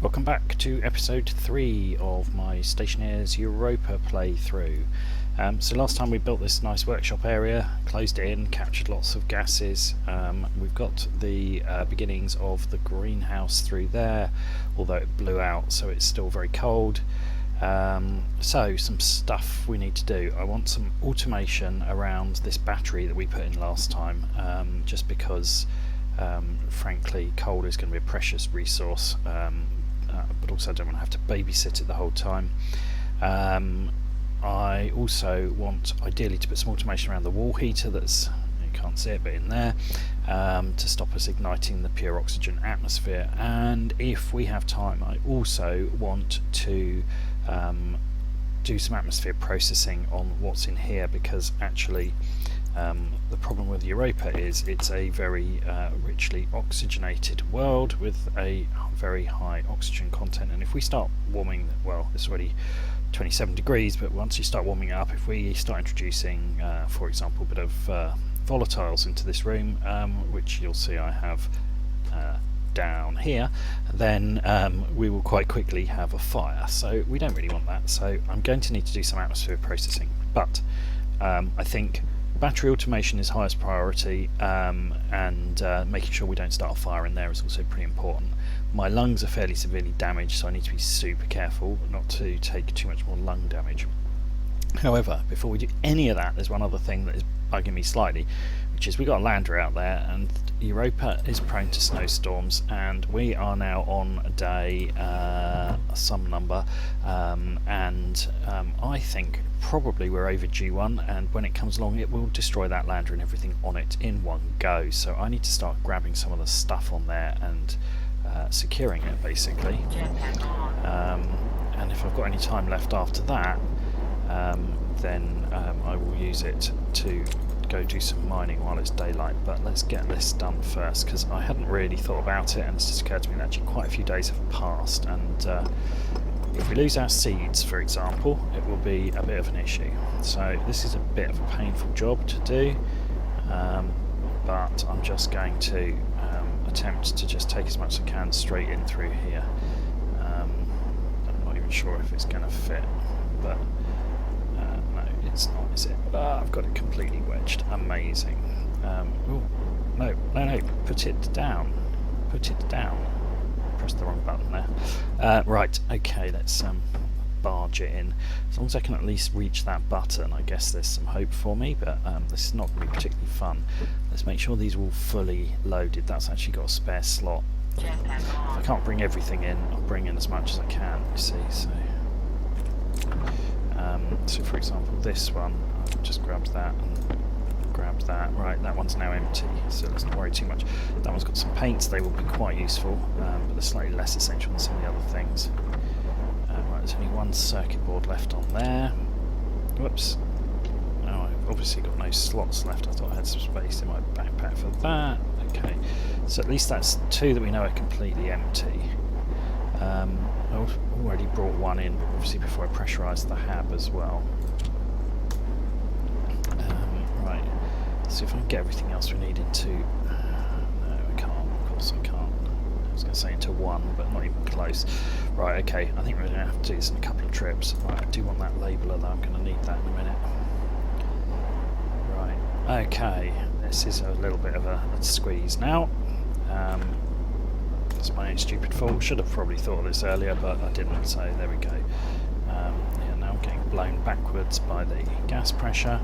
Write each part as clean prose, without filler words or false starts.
Welcome back to episode 3 of my Stationeers Europa playthrough. So last time we built this nice workshop area, closed it in, captured lots of gases. We've got the beginnings of the greenhouse through there, although it blew out, so it's still very cold. So some stuff we need to do. I want some automation around this battery that we put in last time, just because frankly coal is going to be a precious resource, but also I don't want to have to babysit it the whole time. I also want ideally to put some automation around the wall heater that's, you can't see it, but in there, to stop us igniting the pure oxygen atmosphere. And if we have time, I also want to do some atmosphere processing on what's in here, because actually the problem with Europa is it's a very richly oxygenated world with a very high oxygen content, and if we start warming, well, it's already 27 degrees, but once you start warming it up, if we start introducing for example a bit of volatiles into this room, which you'll see I have down here, then we will quite quickly have a fire, so we don't really want that. So I'm going to need to do some atmosphere processing, but I think battery automation is highest priority, and making sure we don't start a fire in there is also pretty important. My lungs are fairly severely damaged, so I need to be super careful not to take too much more lung damage. However, before we do any of that, there's one other thing that is bugging me slightly, which is we've got a lander out there, and Europa is prone to snowstorms, and we are now on day some number, and I think probably we're overdue one, and when it comes along it will destroy that lander and everything on it in one go. So I need to start grabbing some of the stuff on there and securing it basically, and if I've got any time left after that, then I will use it to go do some mining while it's daylight. But let's get this done first, because I hadn't really thought about it, and it's just occurred to me that actually quite a few days have passed, and if we lose our seeds, for example, it will be a bit of an issue. So this is a bit of a painful job to do, but I'm just going to attempt to just take as much as I can straight in through here. I'm not even sure if it's going to fit, but no, it's not, is it? I've got it completely wedged. Amazing. Oh, no, put it down. Put it down. Pressed the wrong button there. Right, okay, let's barge it in. As long as I can at least reach that button, I guess there's some hope for me, but this is not going to be particularly fun. Let's make sure these are all fully loaded. That's actually got a spare slot. If I can't bring everything in, I'll bring in as much as I can, you see. So for example, this one, I've just grabbed that and grabbed that. Right, that one's now empty, so let's not worry too much. That one's got some paints, they will be quite useful, but they're slightly less essential than some of the other things. Right, there's only one circuit board left on there. Whoops. Oh, I've obviously got no slots left. I thought I had some space in my backpack for that. Okay, so at least that's two that we know are completely empty. I've already brought one in, but obviously before I pressurise the hab as well. Right, see if I can get everything else we need into. No, I can't. Of course I can't. I was going to say into one, but not even close. Right, okay. I think we're going to have to do this in a couple of trips. Right, I do want that labeler though. I'm going to need that in a minute. Right, okay. This is a little bit of a squeeze now. That's my own stupid fault. Should have probably thought of this earlier, but I didn't, so there we go. Yeah, now I'm getting blown backwards by the gas pressure.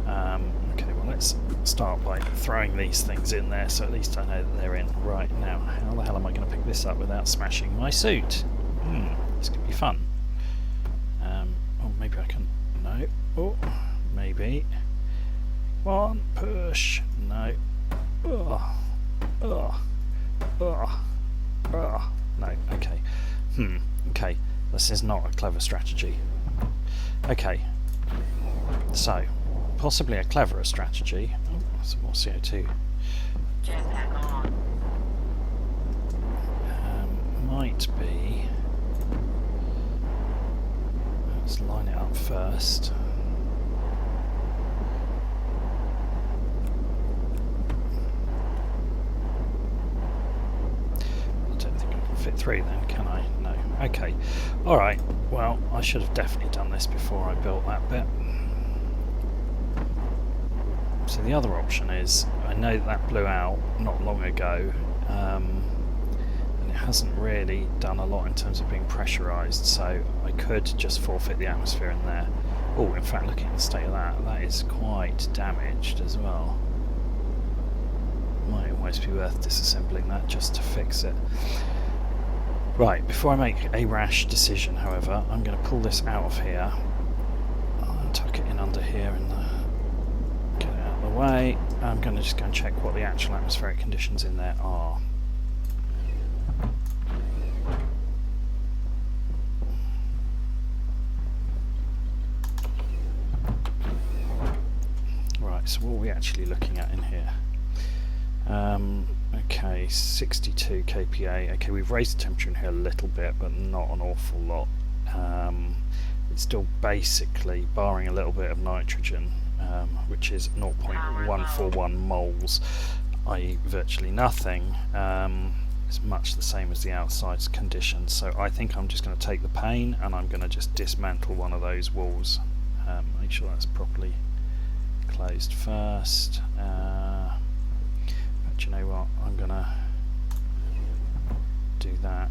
Okay, well, let's start by throwing these things in there, so at least I know that they're in. Right, now, how the hell am I going to pick this up without smashing my suit? This could be fun. Oh, maybe I can... No. Oh, maybe. One, push. No. Oh. Oh. Oh. Oh. No, okay. Okay, this is not a clever strategy. Okay, so possibly a cleverer strategy. Oh, some more CO2. Might be. Let's line it up first. fit through then, can I? No. Okay. Alright, well, I should have definitely done this before I built that bit. So the other option is, I know that blew out not long ago, and it hasn't really done a lot in terms of being pressurised, so I could just forfeit the atmosphere in there. Oh, in fact, looking at the state of that, that is quite damaged as well. Might almost be worth disassembling that just to fix it. Right, before I make a rash decision, however, I'm going to pull this out of here. I'll tuck it in under here and get it out of the way. I'm going to just go and check what the actual atmospheric conditions in there are. Right, so what are we actually looking at in here? Okay, 62 kPa. Okay, we've raised the temperature in here a little bit, but not an awful lot. It's still basically, barring a little bit of nitrogen, which is 0.141 moles, i.e. virtually nothing. It's much the same as the outside conditions. So I think I'm just going to take the pane and I'm going to just dismantle one of those walls. Make sure that's properly closed first. But you know what, I'm gonna do that.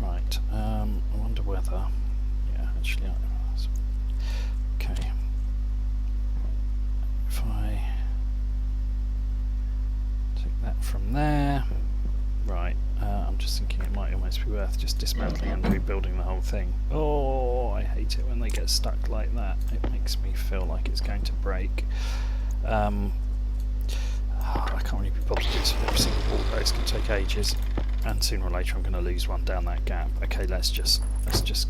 Right, I wonder whether, yeah, actually, okay, if I take that from there, right, I'm just thinking it might almost be worth just dismantling and rebuilding the whole thing. Oh, I hate it when they get stuck like that. It makes me feel like it's going to break. I can't really be bothered to do this with every single ball, but it's going to take ages, and sooner or later I'm going to lose one down that gap. Okay, let's just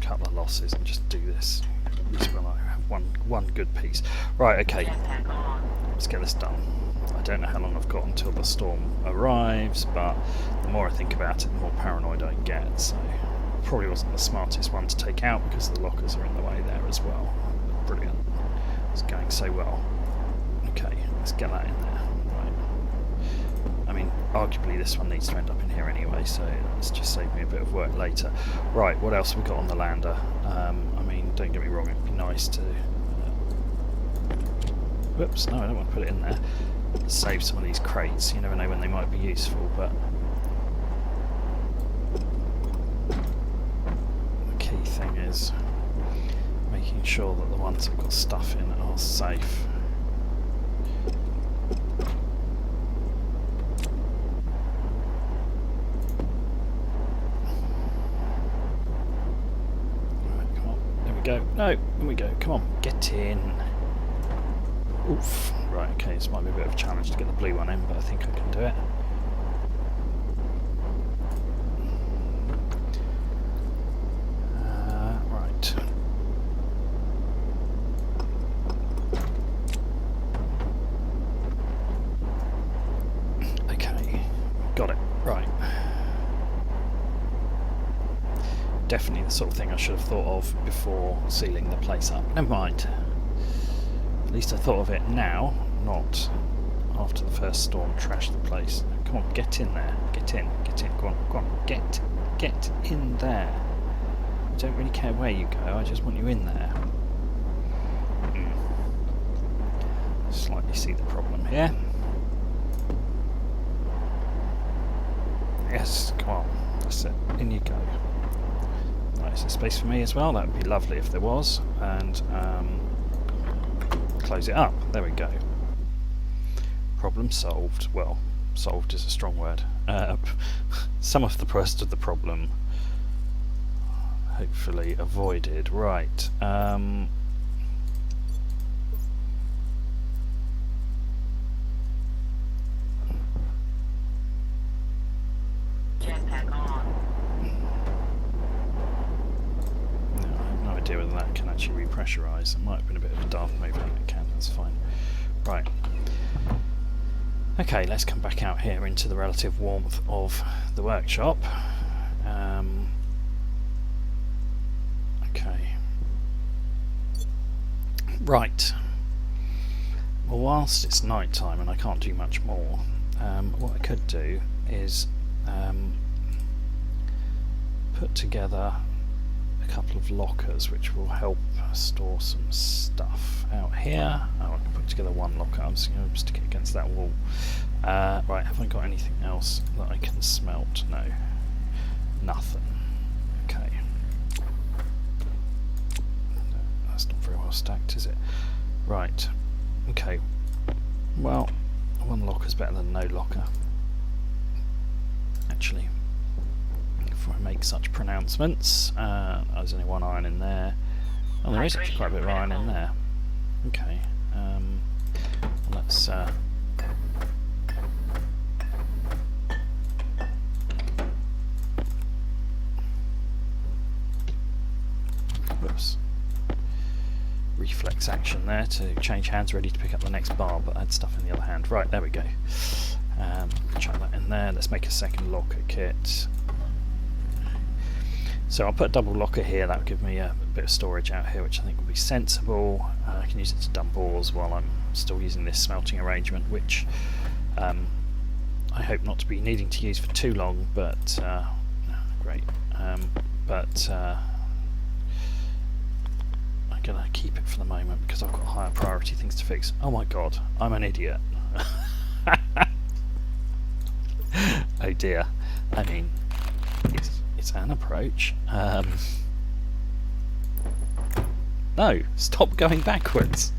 cut the losses and just do this. At least when I have one good piece. Right, okay, let's get this done. I don't know how long I've got until the storm arrives, but the more I think about it, the more paranoid I get. So probably wasn't the smartest one to take out because the lockers are in the way there as well. Brilliant. It's going so well. Okay, let's get that in there. Right. I mean, arguably this one needs to end up in here anyway, so let's just save me a bit of work later. Right, what else have we got on the lander? I mean, don't get me wrong, it'd be nice to... whoops, no, I don't want to put it in there. Save some of these crates, you never know when they might be useful, but the key thing is making sure that the ones that have got stuff in are safe. Right, come on, there we go. No, there we go, come on, get in. Oof. Right, okay, this might be a bit of a challenge to get the blue one in, but I think I can do it. Right. Okay, got it. Right. Definitely the sort of thing I should have thought of before sealing the place up. Never mind. At least I thought of it now, not after the first storm trashed the place. Come on, get in there. Get in. Go on. Get in there. I don't really care where you go, I just want you in there. Slightly see the problem here. Yes, come on. That's it. In you go. Right, is there space for me as well? That would be lovely if there was. And, close it up. There we go. Problem solved. Well, solved is a strong word. Some of the rest of the problem hopefully avoided. Right. Jetpack on. No, I have no idea whether that can actually repressurize. It might have been a bit of a daft move, but it can. That's fine. Right. Okay, let's come back out here into the relative warmth of the workshop. Okay. Right. Well, whilst it's night time and I can't do much more, what I could do is put together a couple of lockers which will help store some stuff out here. Oh, I can put together one locker. I'm just going to stick it against that wall. Right, have I got anything else that I can smelt? No. Nothing. Okay. No, that's not very well stacked, is it? Right. Okay. Well, one locker's better than no locker. Actually, before I make such pronouncements, there's only one iron in there. Oh, there is actually quite a bit of iron in there. Okay. Let's whoops. Reflex action there to change hands, ready to pick up the next bar, but I had stuff in the other hand. Right, there we go. Chuck that in there. Let's make a second locker kit. So I'll put a double locker here. That will give me a bit of storage out here, which I think will be sensible. I can use it to dump ores while I'm still using this smelting arrangement, which I hope not to be needing to use for too long, but great. But I'm going to keep it for the moment because I've got higher priority things to fix. Oh my god, I'm an idiot. Oh dear. I mean, it's an approach. No, stop going backwards.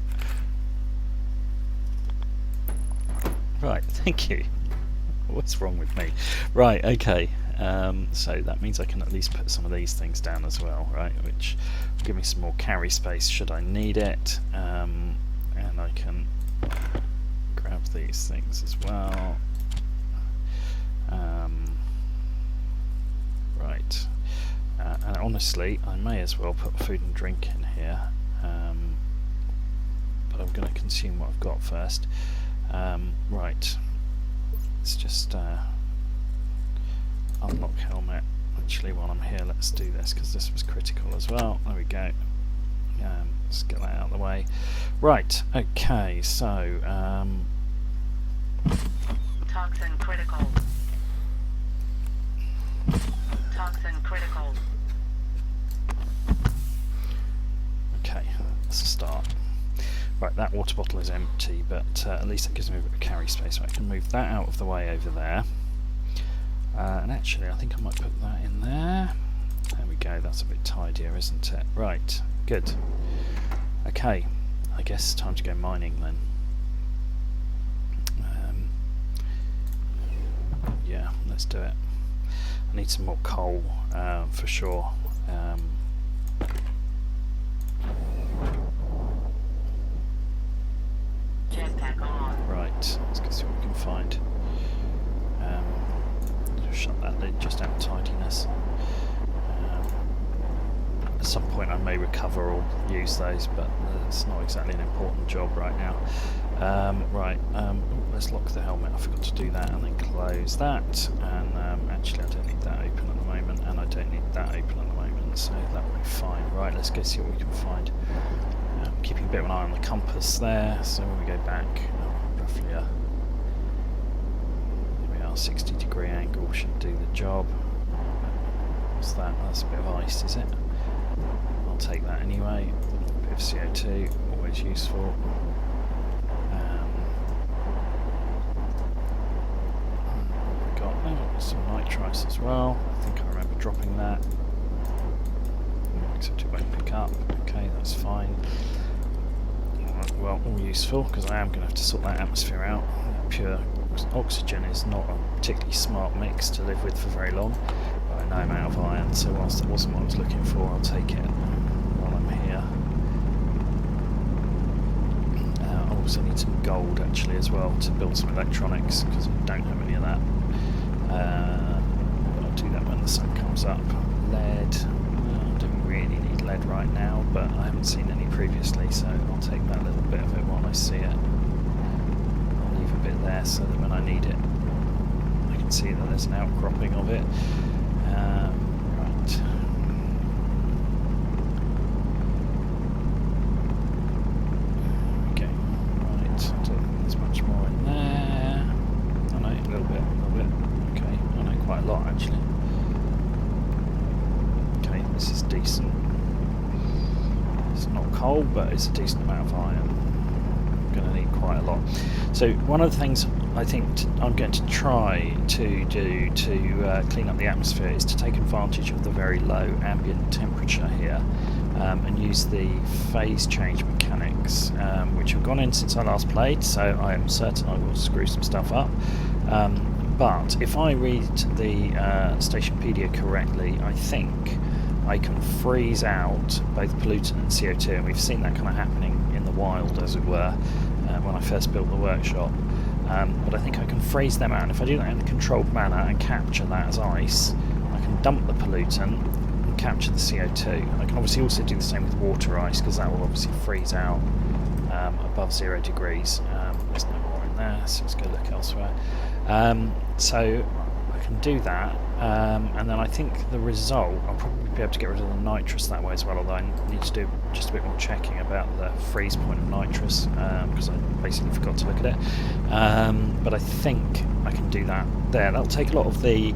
Right, thank you. What's wrong with me? Right, okay. So that means I can at least put some of these things down as well, right? Which will give me some more carry space should I need it. And I can grab these things as well. Right. And honestly, I may as well put food and drink in here. But I'm going to consume what I've got first. Right. Let's just unlock helmet. Actually, while I'm here, let's do this because this was critical as well. There we go. Let's get that out of the way. Right. Okay. So. Toxin critical. Toxin critical. Okay. That's a start. Right, that water bottle is empty, but at least it gives me a bit of carry space, so I can move that out of the way over there. And actually, I think I might put that in there. There we go, that's a bit tidier, isn't it? Right, good. Okay, I guess time to go mining then. Yeah, let's do it. I need some more coal, for sure. Right, let's go see what we can find. Shut that lid just out of tidiness. At some point I may recover or use those, but it's not exactly an important job right now. Right, let's lock the helmet. I forgot to do that, and then close that. And actually I don't need that open at the moment, and I don't need that open at the moment, so that will be fine. Right, let's go see what we can find. Keeping a bit of an eye on the compass there, so when we go back, roughly a 60-degree angle should do the job. What's that? That's a bit of ice, is it? I'll take that anyway. A bit of CO2, always useful. What we got? Oh, some nitrice as well. I think I remember dropping that. Except it won't pick up. Okay, that's fine. Well, all useful, because I am going to have to sort that atmosphere out. Pure oxygen is not a particularly smart mix to live with for very long. But I know I'm out of iron, so whilst that wasn't what I was looking for, I'll take it while I'm here. I also need some gold actually as well to build some electronics, because I don't have any of that. But I'll do that when the sun comes up. Lead. I don't really need lead right now, but I haven't seen any previously, so I'll take that little bit of it while I see it. I'll leave a bit there so that when I need it, I can see that there's an outcropping of it. Right. decent. It's not coal, but it's a decent amount of iron. I'm going to need quite a lot. So one of the things I think I'm going to try to do to clean up the atmosphere is to take advantage of the very low ambient temperature here and use the phase change mechanics, which have gone in since I last played, so I am certain I will screw some stuff up. But if I read the Stationpedia correctly, I think I can freeze out both pollutant and CO2, and we've seen that kind of happening in the wild, as it were, when I first built the workshop. But I think I can freeze them out, and if I do that in a controlled manner and capture that as ice, I can dump the pollutant and capture the CO2. I can obviously also do the same with water ice, because that will obviously freeze out above 0 degrees. There's no more in there, so let's go look elsewhere. So I can do that, and then I think the result, I'll probably be able to get rid of the nitrous that way as well, although I need to do just a bit more checking about the freeze point of nitrous, because I basically forgot to look at it. But I think I can do that there. That'll take a lot of the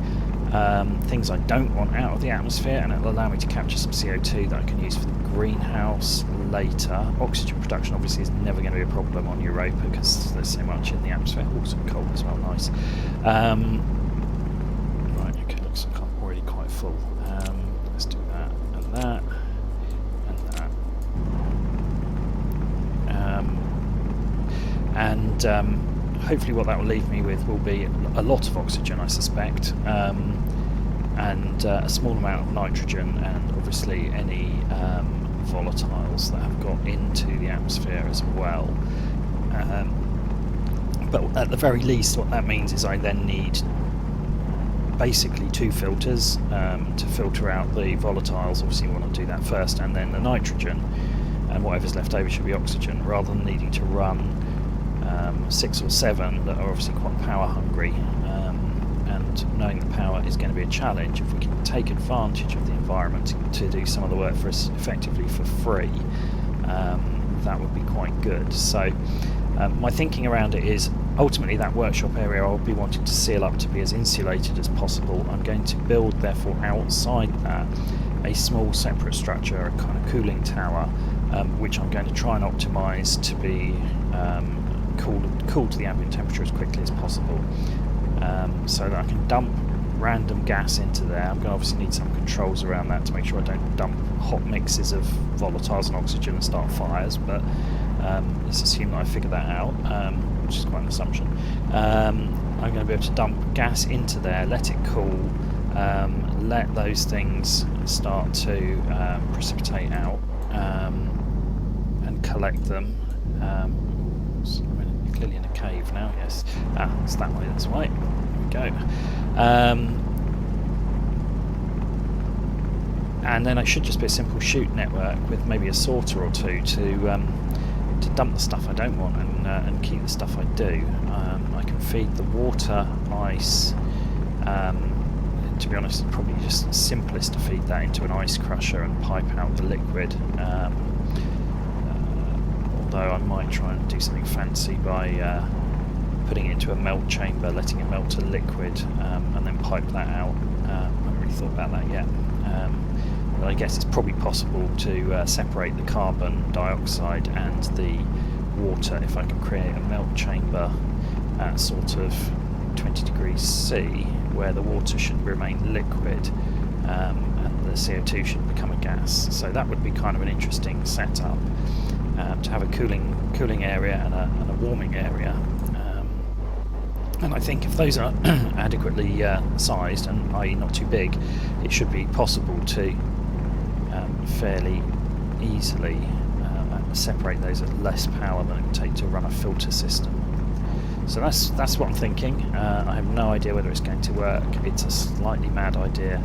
things I don't want out of the atmosphere, and it'll allow me to capture some CO2 that I can use for the greenhouse later. Oxygen production obviously is never going to be a problem on Europa because there's so much in the atmosphere. Also coal as well, nice. Right, okay, looks like I'm already quite full. Let's do that and that and that. Hopefully what that will leave me with will be a lot of oxygen, I suspect, and a small amount of nitrogen, and obviously any volatiles that have got into the atmosphere as well. But at the very least what that means is I then need basically 2 filters to filter out the volatiles. Obviously you want to do that first, and then the nitrogen, and whatever's left over should be oxygen, rather than needing to run 6 or 7 that are obviously quite power hungry, and knowing that power is going to be a challenge. If we can take advantage of the environment to do some of the work for us effectively for free, that would be quite good. So my thinking around it is ultimately that workshop area I'll be wanting to seal up to be as insulated as possible. I'm going to build therefore outside that a small separate structure, a kind of cooling tower, which I'm going to try and optimise to be cooled to the ambient temperature as quickly as possible, so that I can dump random gas into there. I'm going to obviously need some controls around that to make sure I don't dump hot mixes of volatiles and oxygen and start fires, but let's assume that I figure that out, which is quite an assumption. I'm going to be able to dump gas into there, let it cool, let those things start to precipitate out, and collect them. I'm clearly in a cave now, yes. It's that way, that's right. There we go. And then it should just be a simple chute network with maybe a sorter or two to dump the stuff I don't want and keep the stuff I do. I can feed the water, ice. To be honest, it's probably just simplest to feed that into an ice crusher and pipe out the liquid. Although I might try and do something fancy by putting it into a melt chamber, letting it melt to liquid, and then pipe that out. I haven't really thought about that yet. But I guess it's probably possible to separate the carbon dioxide and the water if I can create a melt chamber at sort of 20 degrees C, where the water should remain liquid and the CO2 should become a gas. So that would be kind of an interesting setup, to have a cooling area and a warming area. And I think if those are adequately sized, and i.e. not too big, it should be possible to fairly easily separate those at less power than it would take to run a filter system. So that's what I'm thinking. I have no idea whether it's going to work. It's a slightly mad idea,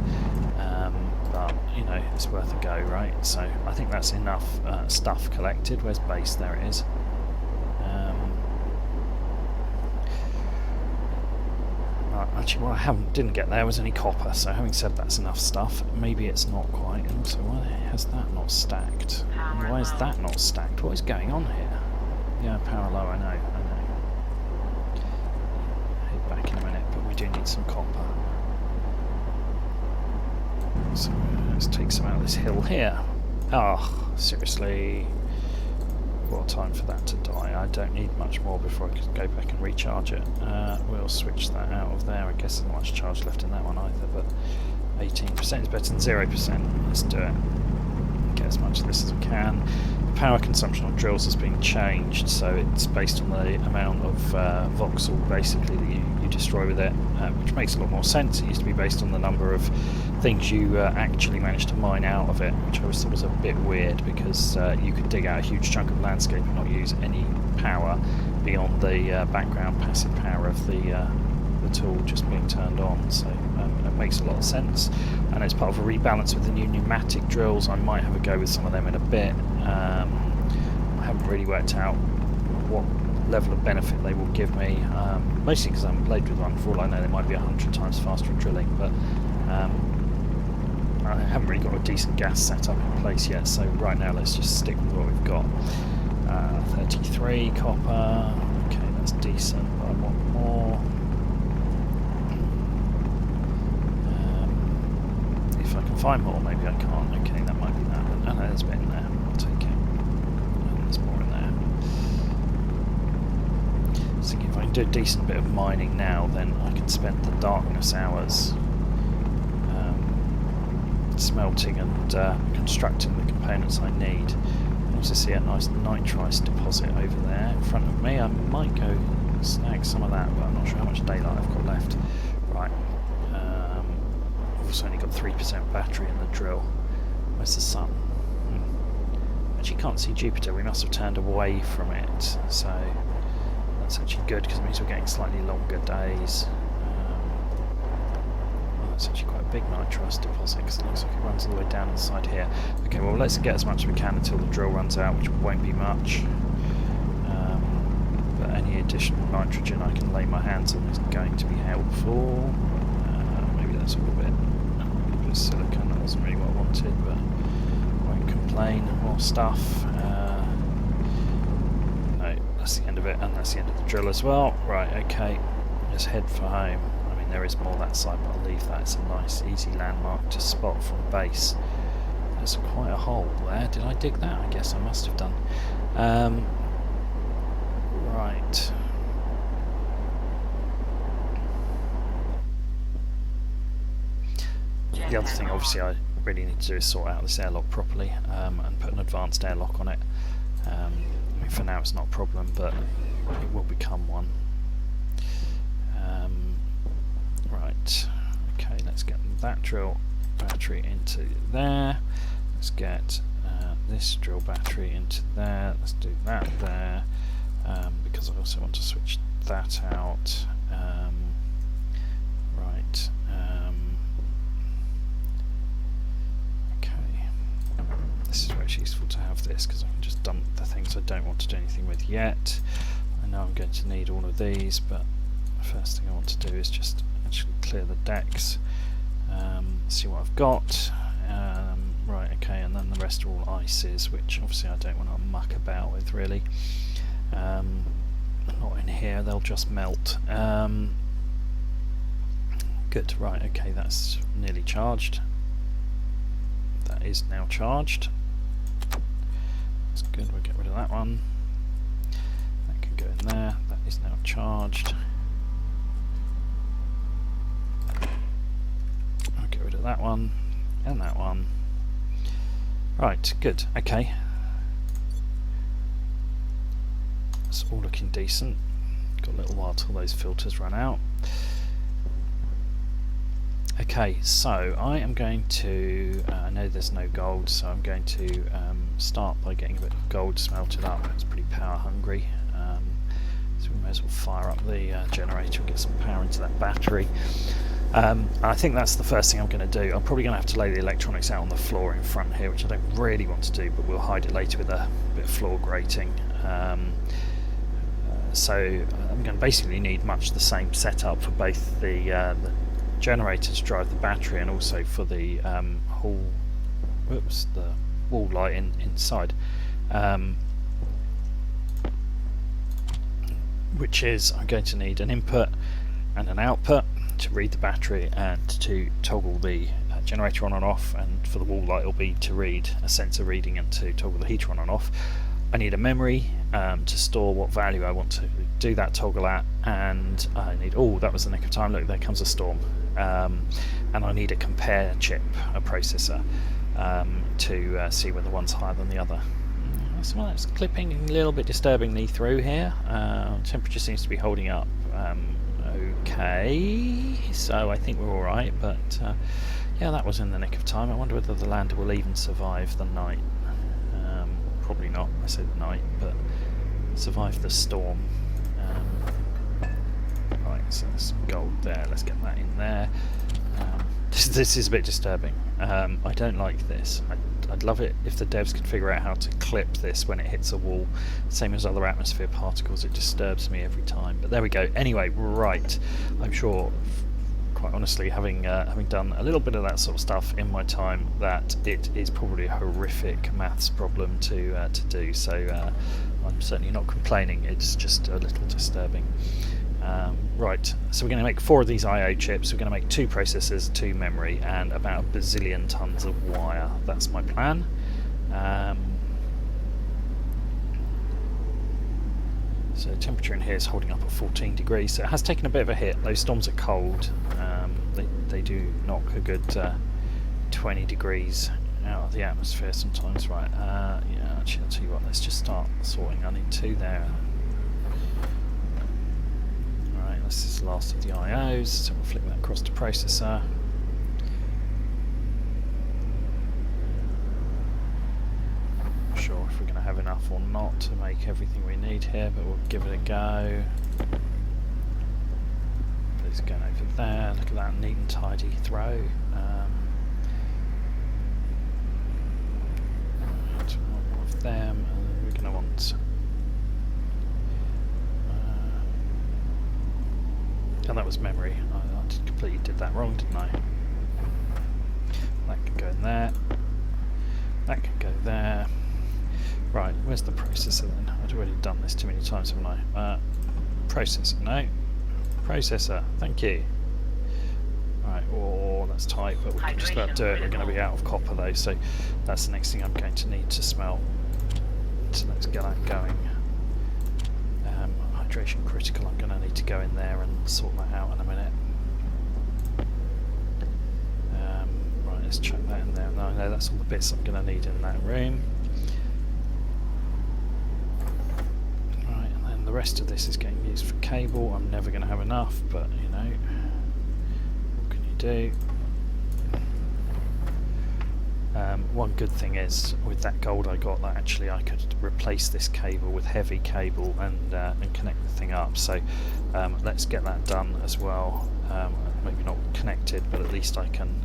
but you know, it's worth a go, right? So I think that's enough stuff collected. Where's base? There it is. Actually, what I didn't get there was any copper, so having said that's enough stuff, maybe it's not quite. And also, why has that not stacked? And why is that not stacked? What is going on here? Yeah, power low, I know. Head back in a minute, but we do need some copper. So let's take some out of this hill here. Oh, seriously. What time for that to die? I don't need much more before I can go back and recharge it. We'll switch that out of there. I guess there's not much charge left in that one either, but 18% is better than 0%. Let's do it. Get as much of this as we can. The power consumption on drills has been changed, so it's based on the amount of voxel basically that you destroy with it, which makes a lot more sense. It used to be based on the number of things you actually managed to mine out of it, which I always thought was a bit weird, because you could dig out a huge chunk of landscape and not use any power beyond the background passive power of the tool just being turned on. So it makes a lot of sense, and as part of a rebalance with the new pneumatic drills, I might have a go with some of them in a bit. I haven't really worked out what level of benefit they will give me, mostly because I haven't played with one. For all I know, they might be 100 times faster at drilling, but I haven't really got a decent gas setup in place yet, so right now let's just stick with what we've got. 33 copper, okay, that's decent, but I want more. If I can find more, maybe I can't. Okay, that might be that. Oh no, there's a bit in there, I'll take it. And there's more in there. I was thinking if I can do a decent bit of mining now, then I can spend the darkness hours smelting and constructing the components I need. I also see a nice nitrice deposit over there in front of me. I might go snag some of that, but I'm not sure how much daylight I've got left. Right. I've also only got 3% battery in the drill. Where's the sun? Actually can't see Jupiter. We must have turned away from it, so that's actually good, because it means we're getting slightly longer days. It's actually quite a big nitrous deposit, because it looks like it runs all the way down inside here. Okay, well let's get as much as we can until the drill runs out, which won't be much. But any additional nitrogen I can lay my hands on is going to be helpful. Maybe that's a little bit of silicon. That wasn't really what I wanted, but I won't complain. More stuff. No, that's the end of it, and that's the end of the drill as well. Right, okay, let's head for home. There is more that side, but I'll leave that. It's a nice, easy landmark to spot from base. There's quite a hole there. Did I dig that? I guess I must have done. Right. The other thing, obviously, I really need to do is sort out this airlock properly, and put an advanced airlock on it. I mean, for now it's not a problem, but it will become one. Right, okay, let's get that drill battery into there. Let's get this drill battery into there. Let's do that there, because I also want to switch that out. Right, okay. This is where it's useful to have this, because I can just dump the things I don't want to do anything with yet. I know I'm going to need all of these, but the first thing I want to do is just actually clear the decks, see what I've got. Right, okay, and then the rest are all ices, which obviously I don't want to muck about with really. Not in here, they'll just melt. Good, right, okay, that's nearly charged. That is now charged. That's good, we'll get rid of that one. That can go in there, that is now charged. I'll get rid of that one and that one. Right, good, okay. It's all looking decent. Got a little while till those filters run out. Okay, so I am going to, I know there's no gold, so I'm going to start by getting a bit of gold smelted up. It's pretty power hungry, so we may as well fire up the generator and get some power into that battery. I think that's the first thing I'm going to do. I'm probably going to have to lay the electronics out on the floor in front here, which I don't really want to do, but we'll hide it later with a bit of floor grating. So I'm going to basically need much the same setup for both the generator to drive the battery, and also for the the wall light inside, which is I'm going to need an input and an output to read the battery and to toggle the generator on and off, and for the wall light it'll be to read a sensor reading and to toggle the heater on and off. I need a memory to store what value I want to do that toggle at, and I need, oh, that was the nick of time, look, there comes a storm. And I need a compare chip, a processor, to see whether one's higher than the other. So it's clipping a little bit disturbingly through here. Temperature seems to be holding up okay, so I think we're alright, but yeah, that was in the nick of time. I wonder whether the lander will even survive the night. Probably not, I said night, but survive the storm. Right, so there's some gold there, let's get that in there. This is a bit disturbing. I don't like this. I'd love it if the devs could figure out how to clip this when it hits a wall. Same as other atmosphere particles, it disturbs me every time. But there we go. Anyway, right. I'm sure, quite honestly, having done a little bit of that sort of stuff in my time, that it is probably a horrific maths problem to do. So I'm certainly not complaining. It's just a little disturbing. Right, so we're going to make 4 of these I/O chips. We're going to make 2 processors, 2 memory, and about a bazillion tons of wire. That's my plan. So temperature in here is holding up at 14 degrees, so it has taken a bit of a hit. Those storms are cold. They do knock a good 20 degrees out of the atmosphere sometimes. Right, yeah, actually I'll tell you what, let's just start sorting. I need 2 there. This is the last of the IOs, so we'll flick that across to processor. Not sure if we're going to have enough or not to make everything we need here, but we'll give it a go. Please going over there, look at that neat and tidy throw. One of them, and then we're going to want... and that was memory. I completely did that wrong, didn't I? That can go in there. That can go there. Right, where's the processor then? I've already done this too many times, haven't I? Processor, no. Processor, thank you. Right, oh, that's tight, but we can just about do it. We're going to be out of copper though, so that's the next thing I'm going to need to smelt. So let's get that going. Hydration critical, I'm going to need to go in there and sort that out in a minute. Right, let's chuck that in there. No, that's all the bits I'm going to need in that room. Right, and then the rest of this is getting used for cable. I'm never going to have enough, but you know, what can you do? One good thing is, with that gold I got, that actually I could replace this cable with heavy cable and connect the thing up. So let's get that done as well. Maybe not connected, but at least I can.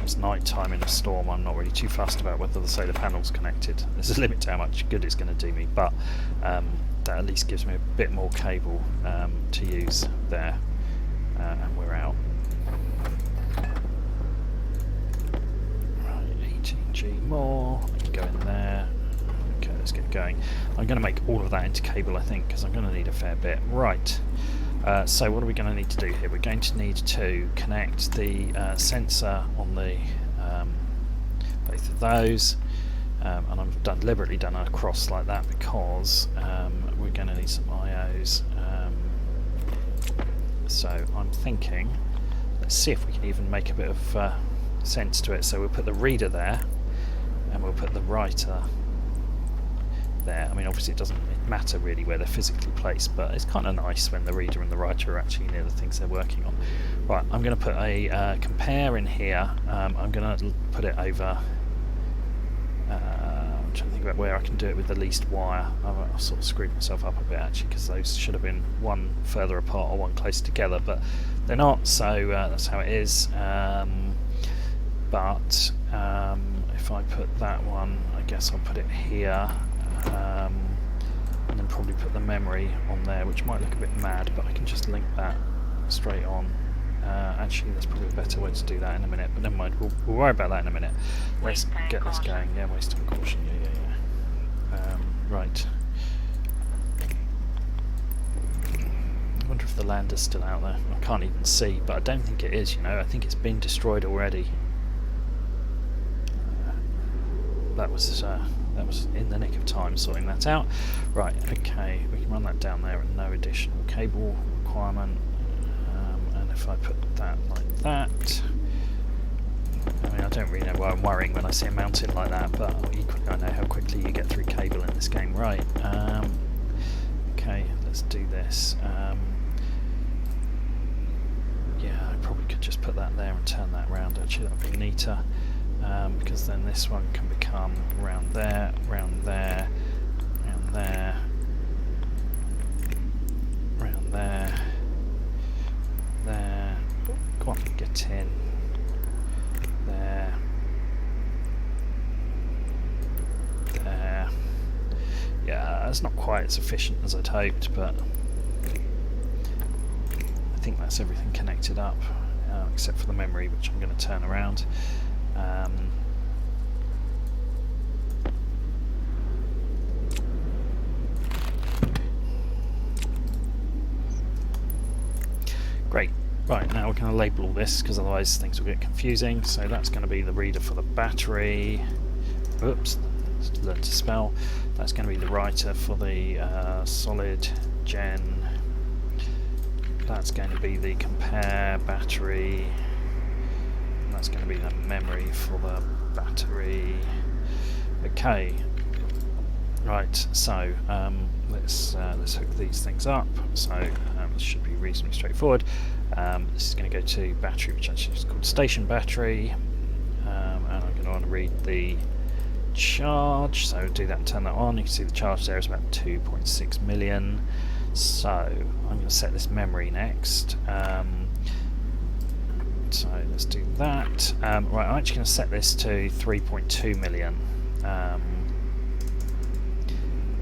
It's night time in a storm. I'm not really too fussed about whether the solar panel's connected. There's a limit to how much good it's going to do me, but that at least gives me a bit more cable to use there, and we're out. 18G more, I can go in there. Okay, let's get going. I'm going to make all of that into cable, I think, because I'm going to need a fair bit. Right, so what are we going to need to do here? We're going to need to connect the sensor on the both of those, and I've deliberately done a cross like that because we're going to need some IOs. So I'm thinking, let's see if we can even make a bit of sense to it. So we'll put the reader there and we'll put the writer there. I mean, obviously it doesn't matter really where they're physically placed, but it's kind of nice when the reader and the writer are actually near the things they're working on. Right, I'm going to put a compare in here. I'm going to put it over, I'm trying to think about where I can do it with the least wire. I've sort of screwed myself up a bit actually, because those should have been one further apart or one closer together, but they're not, so that's how it is. But if I put that one, I guess I'll put it here, and then probably put the memory on there, which might look a bit mad, but I can just link that straight on. Actually, that's probably a better way to do that in a minute, but never mind, we'll worry about that in a minute. Let's get this going. Yeah, waste on caution, yeah. Right. I wonder if the lander's still out there. I can't even see, but I don't think it is, you know. I think it's been destroyed already. that was in the nick of time sorting that out. Right, okay, we can run that down there at no additional cable requirement. And if I put that like that, I mean, I don't really know why I'm worrying when I see a mountain like that, but equally I know how quickly you get through cable in this game. Right, okay, let's do this. Yeah, I probably could just put that there and turn that round. Actually, that would be neater, because then this one can become round there, round there, round there, round there, there. Oh, go on, get in. There. There. Yeah, it's not quite as efficient as I'd hoped, but I think that's everything connected up, except for the memory, which I'm going to turn around. Great. Right, now we're going to label all this, because otherwise things will get confusing. So that's going to be the reader for the battery. Oops, learn to spell. That's going to be the writer for the solid gen. That's going to be the compare battery. And that's going to be the memory for the battery. Okay. Right, so let's hook these things up. So this should be reasonably straightforward. This is going to go to battery, which actually is called station battery, and I'm going to want to read the charge. So do that and turn that on. You can see the charge there is about 2.6 million. So I'm going to set this memory next. So let's do that. Right, I'm actually going to set this to 3.2 million.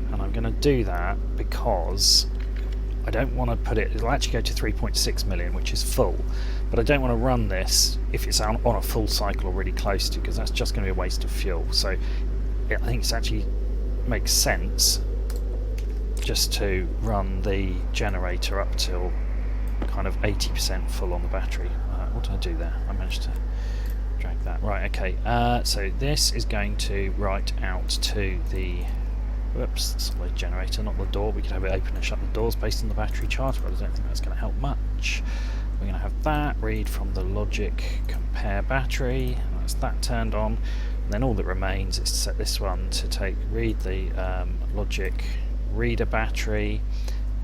And I'm going to do that because I don't want to put it, it'll actually go to 3.6 million, which is full, but I don't want to run this if it's on a full cycle or really close to, because that's just going to be a waste of fuel. So I think it actually makes sense just to run the generator up till kind of 80% full on the battery. What did I do there? I managed to drag that. Right, okay, so this is going to write out to the solid generator, not the door. We could have it open and shut the doors based on the battery charge, but I don't think that's going to help much. We're going to have that read from the logic compare battery, and that's that turned on. And then all that remains is to set this one to read the logic reader battery,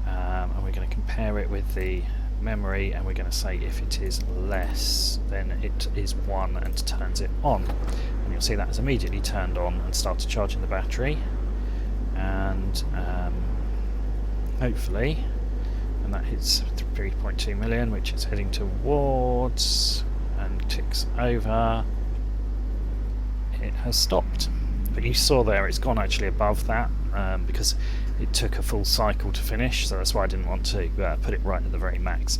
and we're going to compare it with the memory, and we're going to say if it is less, then it is 1 and turns it on. And you'll see that is immediately turned on and started charging the battery. And hopefully, and that hits 3.2 million, which is heading towards, and ticks over, it has stopped. But you saw there it's gone actually above that, because it took a full cycle to finish, so that's why I didn't want to put it right at the very max.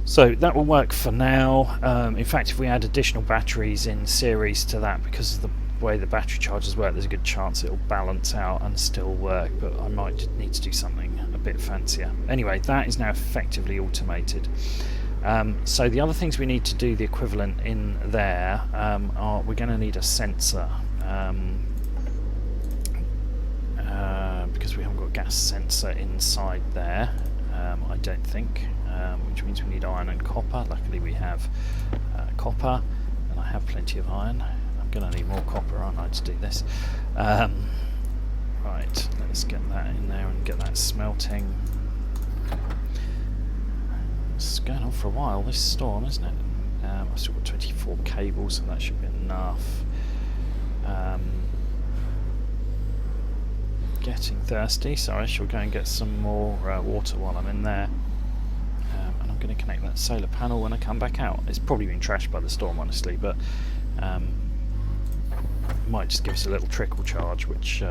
So that will work for now. In fact, if we add additional batteries in series to that, because of the way the battery chargers work, there's a good chance it'll balance out and still work, but I might need to do something a bit fancier. Anyway, that is now effectively automated. So the other things we need to do the equivalent in there are we're going to need a sensor, because we haven't got a gas sensor inside there, I don't think, which means we need iron and copper. Luckily we have copper, and I have plenty of iron. Going to need more copper, aren't I, to do this? Right, let's get that in there and get that smelting. It's going on for a while, this storm, isn't it? I've still got 24 cables, so that should be enough. Getting thirsty, so I shall go and get some more water while I'm in there. And I'm going to connect that solar panel when I come back out. It's probably been trashed by the storm, honestly, but might just give us a little trickle charge, which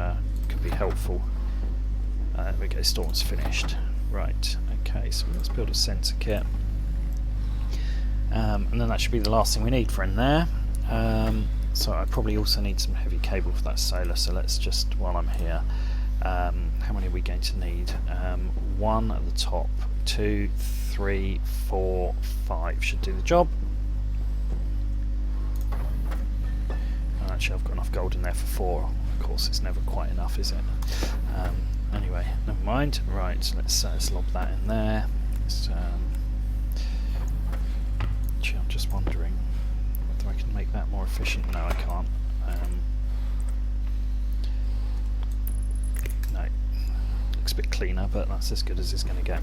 could be helpful. There we go, storm's finished. Right, okay, so let's build a sensor kit. And then that should be the last thing we need for in there. So I probably also need some heavy cable for that solar, so let's just, while I'm here, how many are we going to need? 1 at the top, 2, 3, 4, 5 should do the job. actually I've got enough gold in there for 4. Of course, it's never quite enough, is it? Anyway, never mind. Right, let's lob that in there. Actually, I'm just wondering whether I can make that more efficient. No, I can't. No, looks a bit cleaner, but that's as good as it's going to get.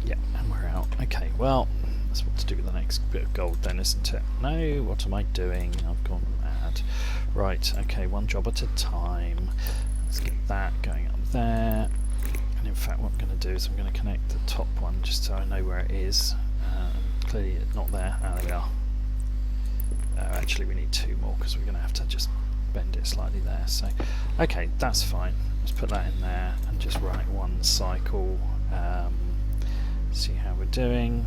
Yeah, and we're out. Okay, well, that's what to do with the next bit of gold then, isn't it? No, what am I doing? I've gone mad. Right, okay, one job at a time. Let's get that going up there. And in fact, what I'm going to do is I'm going to connect the top one just so I know where it is. Clearly it's not there. Ah, there we are. Actually, we need 2 more because we're going to have to just bend it slightly there. So, okay, that's fine. Let's put that in there and just write 1 cycle. See how we're doing.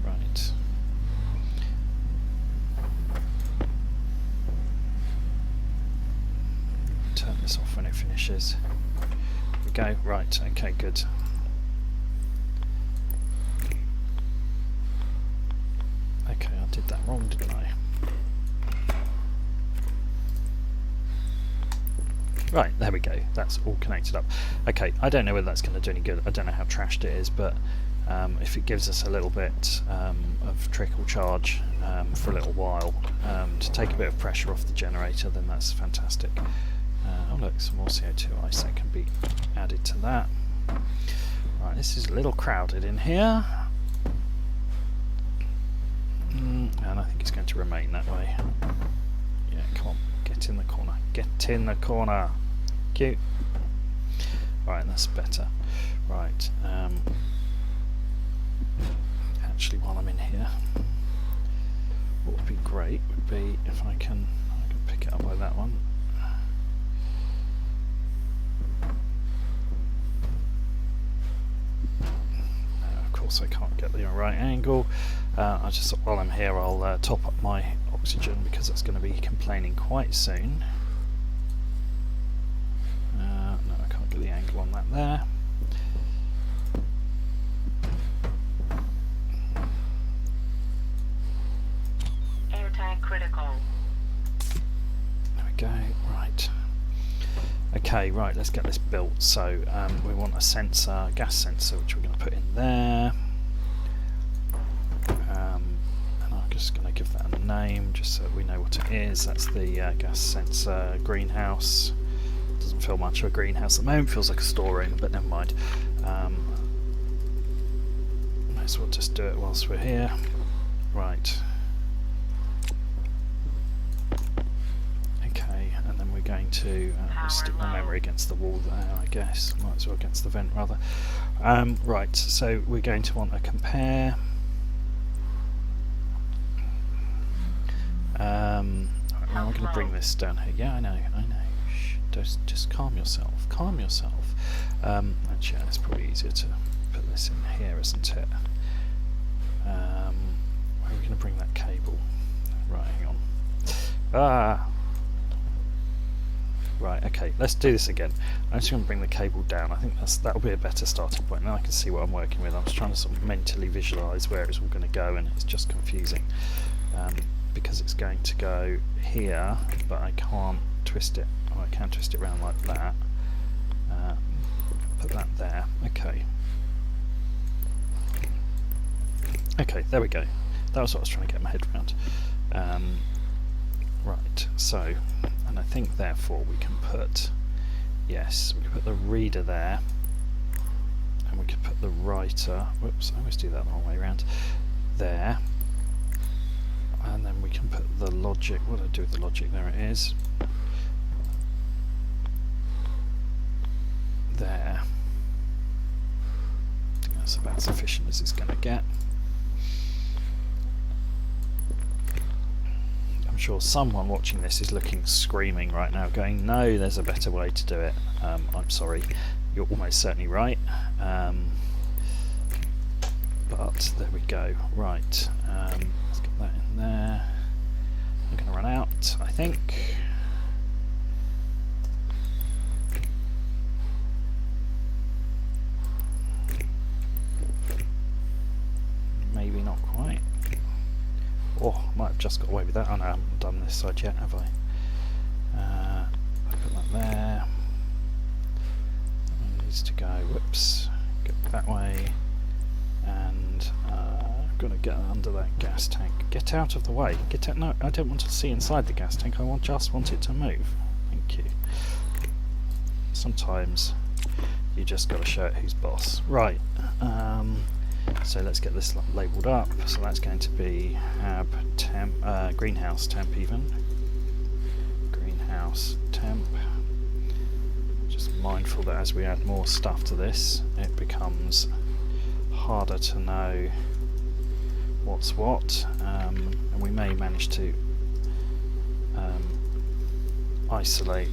Right. Turn this off when it finishes. Here we go. Right. Okay. Good. Okay, I did that wrong, didn't I? Right, there we go. That's all connected up. Okay, I don't know whether that's going to do any good. I don't know how trashed it is, but if it gives us a little bit of trickle charge for a little while to take a bit of pressure off the generator, then that's fantastic. Oh look, some more CO2 ice that can be added to that. Right, this is a little crowded in here. And I think it's going to remain that way. Yeah, come on, get in the corner. Get in the corner. Cute. Right, that's better. Right. Actually, while I'm in here, what would be great would be if I can pick it up by that one. Of course, I can't get the right angle. I just thought while I'm here, I'll top up my oxygen because it's going to be complaining quite soon. No, I can't get the angle on that there. Air tank critical. There we go. Right. Okay, right, let's get this built. So we want a sensor, gas sensor, which we're going to put in there. And I'm just going to give that a name, just so we know what it is. That's the gas sensor greenhouse. Doesn't feel much of a greenhouse at the moment, feels like a storeroom, but never mind. Might as well just do it whilst we're here. Right. Okay, and then we're going to stick my memory against the wall there, I guess. Might as well against the vent, rather. Right, so we're going to want a compare. Right, well, I'm going to bring this down here. Yeah, I know. Shh, just calm yourself. Calm yourself. Actually, it's probably easier to put this in here, isn't it? Where are we going to bring that cable? Right, hang on. Ah! Right, okay, let's do this again. I'm just going to bring the cable down. I think that'll be a better starting point. Now I can see what I'm working with. I was trying to sort of mentally visualise where it's all going to go, and it's just confusing. Because it's going to go here, but I can't twist it. Oh, I can twist it around like that. Put that there. Okay. Okay, there we go. That was what I was trying to get my head around. Right, so, and I think therefore we can put, yes, we can put the reader there, and we can put the writer, whoops, I always do that the wrong way around, there, and then we can put the logic, what do I do with the logic? There it is. There. I think that's about as efficient as it's going to get. I'm sure someone watching this is screaming right now, going, no, there's a better way to do it. I'm sorry, you're almost certainly right. But there we go. Right, let's get that in there. I'm going to run out, I think. I've just got away with that. Oh no, I haven't done this side yet, have I? Put that there. It needs to go, whoops, go that way. And I've got to get under that gas tank. Get out of the way. Get out. No, I don't want to see inside the gas tank. I just want it to move. Thank you. Sometimes you just got to show it who's boss. Right. So let's get this labelled up. So that's going to be greenhouse temp even. Greenhouse temp. Just mindful that as we add more stuff to this, it becomes harder to know what's what, and we may manage to isolate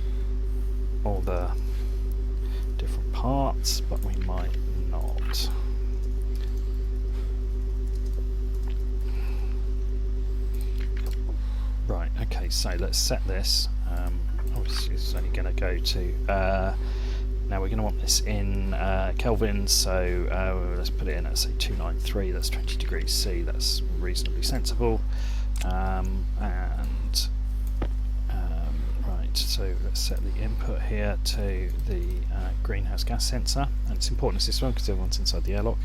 all the different parts, but we might not. Right, okay, so let's set this. Obviously it's only going to go to now we're going to want this in Kelvin, so let's put it in at say 293, that's 20 degrees C, that's reasonably sensible. Right, so let's set the input here to the greenhouse gas sensor, and it's important as this one because everyone's inside the airlock,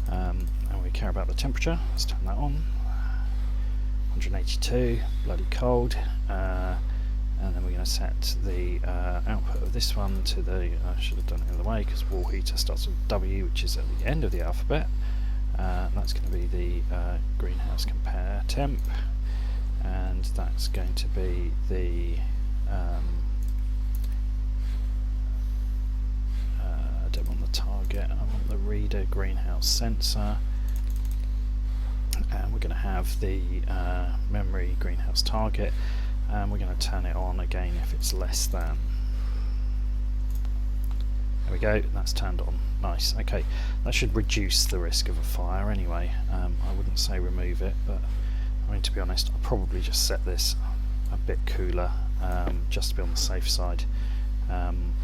and we care about the temperature. Let's turn that on. 182, bloody cold. And then we're going to set the output of this one to the, I should have done it the other way because wall heater starts with W, which is at the end of the alphabet. That's going to be the greenhouse compare temp, and that's going to be the I don't want the target, I want the reader greenhouse sensor, and we're going to have the memory greenhouse target. And we're going to turn it on again if it's less than. There we go, that's turned on. Nice, okay. That should reduce the risk of a fire anyway. I wouldn't say remove it, but I mean, to be honest, I'll probably just set this a bit cooler, just to be on the safe side.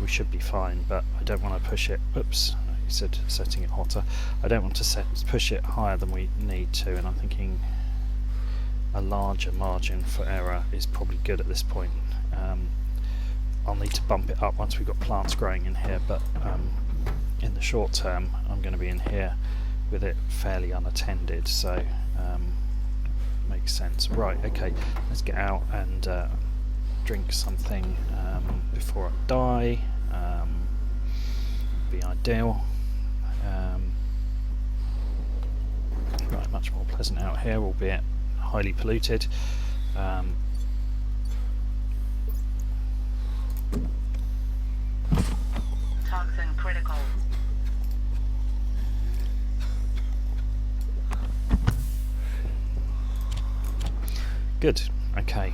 We should be fine, but I don't want to push it. Oops, you said setting it hotter. I don't want to push it higher than we need to, and I'm thinking a larger margin for error is probably good at this point. I'll need to bump it up once we've got plants growing in here, but in the short term I'm going to be in here with it fairly unattended, so makes sense. Right, okay, let's get out and drink something before I die. Be ideal. Right, much more pleasant out here, albeit highly polluted. Toxin critical. Good, okay.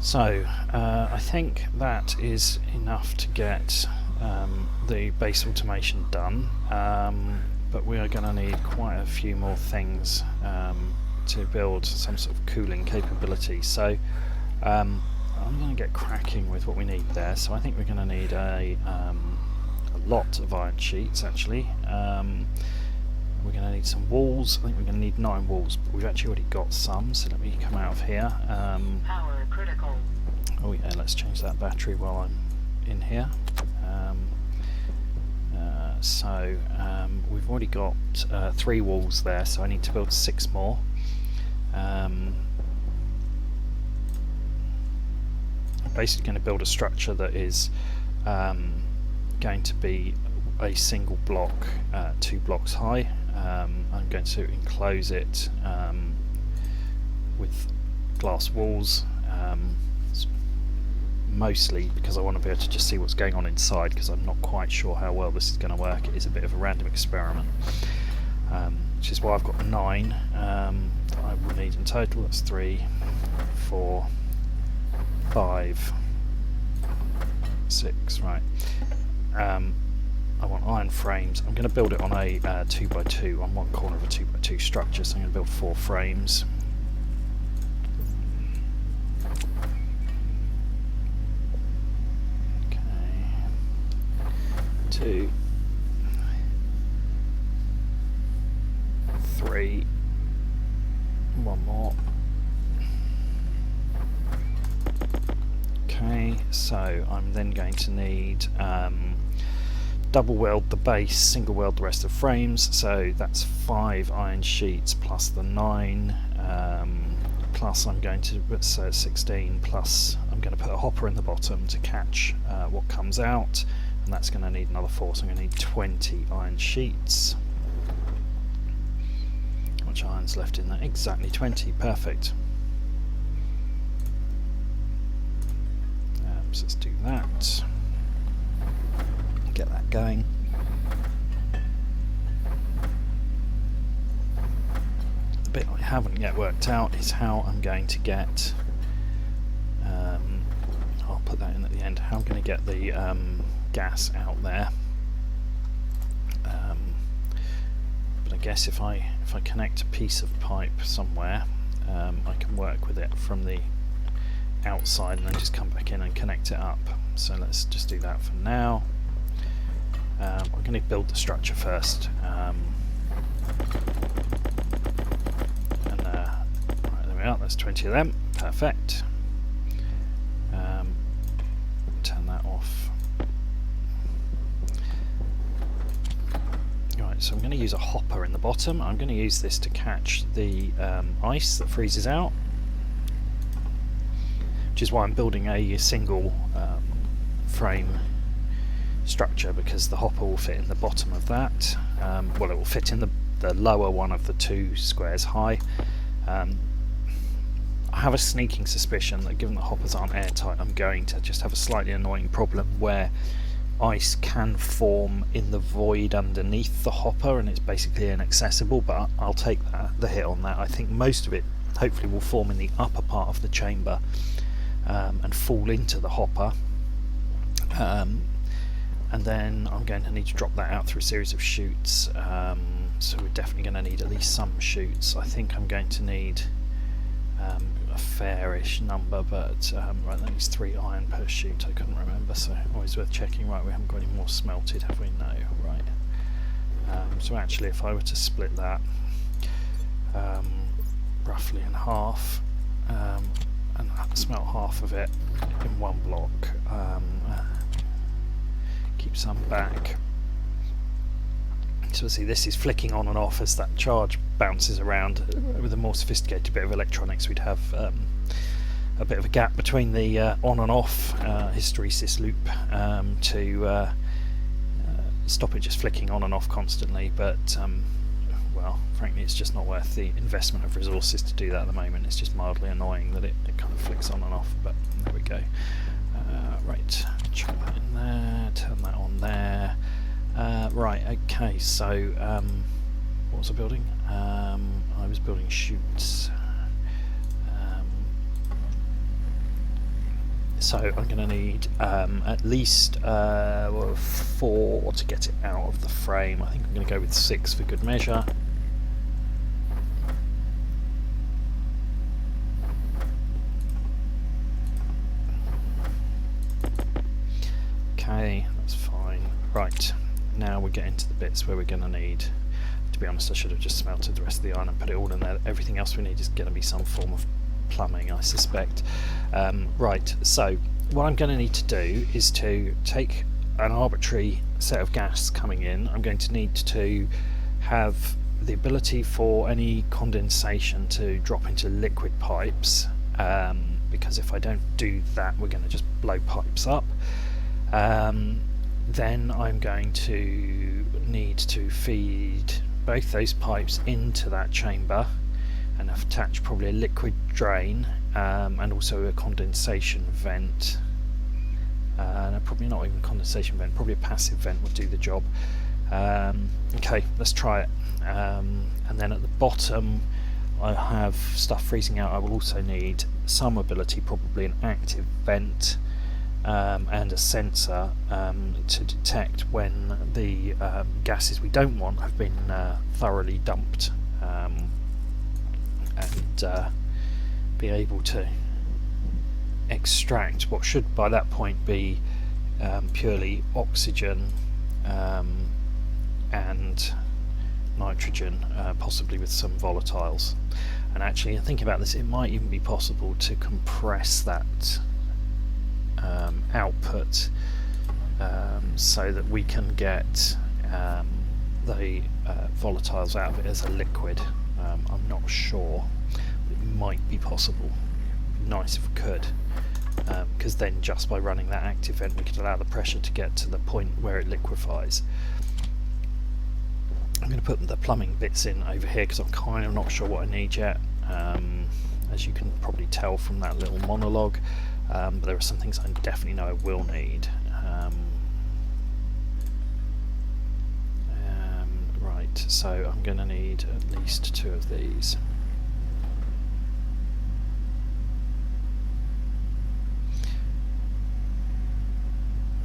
So I think that is enough to get the base automation done, but we are going to need quite a few more things to build some sort of cooling capability. So I'm going to get cracking with what we need there. So I think we're going to need a lot of iron sheets actually. We're going to need some walls. I think we're going to need 9 walls, but we've actually already got some, so let me come out of here. Power critical. Oh yeah, let's change that battery while I'm in here. We've already got 3 walls there, so I need to build 6 more. I'm basically going to build a structure that is going to be a single block, 2 blocks high. I'm going to enclose it with glass walls, mostly because I want to be able to just see what's going on inside, because I'm not quite sure how well this is going to work. It is a bit of a random experiment, which is why I've got 9 that I will need in total. That's 3, 4, 5, 6, right. I want iron frames. I'm going to build it on a 2x2, on one corner of a 2x2 structure, so I'm going to build 4 frames. Okay. 2, 3, so I'm then going to need double weld the base, single weld the rest of frames, so that's 5 iron sheets plus the 9, plus I'm going to put 16, plus I'm going to put a hopper in the bottom to catch what comes out, and that's going to need another 4, so I'm going to need 20 iron sheets. Which iron's left in there? Exactly 20, perfect. So let's do that. Get that going. The bit I haven't yet worked out is how I'm going to get, I'll put that in at the end, how I'm going to get the gas out there. But I guess if I connect a piece of pipe somewhere, I can work with it from the outside and then just come back in and connect it up. So let's just do that for now. We're going to build the structure first. Right, there we are, that's 20 of them, perfect. Turn that off. Right, so I'm going to use a hopper in the bottom. I'm going to use this to catch the ice that freezes out, which is why I'm building a single frame structure, because the hopper will fit in the bottom of that. Well, it will fit in the lower one of the 2 squares high. I have a sneaking suspicion that given that hoppers aren't airtight, I'm going to just have a slightly annoying problem where ice can form in the void underneath the hopper and it's basically inaccessible, but I'll take the hit on that. I think most of it hopefully will form in the upper part of the chamber and fall into the hopper. And then I'm going to need to drop that out through a series of chutes, so we're definitely going to need at least some chutes. I think I'm going to need a fairish number, but right, that is 3 iron per chute, I couldn't remember, so always worth checking. Right, we haven't got any more smelted, have we? No, right. So actually if I were to split that roughly in half, and smelt half of it in one block, keep some back. So see, this is flicking on and off as that charge bounces around. With a more sophisticated bit of electronics, we'd have a bit of a gap between the on and off hysteresis loop to stop it just flicking on and off constantly, but well, frankly it's just not worth the investment of resources to do that at the moment. It's just mildly annoying that it kind of flicks on and off, but there we go. Right, chuck that in there, turn that on there. Right, okay, so what was I building? I was building chutes. So I'm going to need at least 4 to get it out of the frame. I think I'm going to go with 6 for good measure. Okay, that's fine. Right, now we're getting to the bits where we're going to need, to be honest I should have just smelted the rest of the iron and put it all in there. Everything else we need is going to be some form of plumbing, I suspect. Right, so what I'm going to need to do is to take an arbitrary set of gas coming in. I'm going to need to have the ability for any condensation to drop into liquid pipes, because if I don't do that we're going to just blow pipes up. Then I'm going to need to feed both those pipes into that chamber and attach probably a liquid drain and also a condensation vent. No, probably not even a condensation vent, probably a passive vent would do the job. Okay, let's try it. And then at the bottom I have stuff freezing out. I will also need some ability, probably an active vent and a sensor to detect when the gases we don't want have been thoroughly dumped, and be able to extract what should by that point be purely oxygen and nitrogen, possibly with some volatiles. And actually, thinking about this, it might even be possible to compress that output so that we can get the volatiles out of it as a liquid. I'm not sure. It might be possible. It'd be nice if we could, because then just by running that active vent we could allow the pressure to get to the point where it liquefies. I'm going to put the plumbing bits in over here because I'm kind of not sure what I need yet, as you can probably tell from that little monologue, but there are some things I definitely know I will need. Right, so I'm going to need at least 2 of these.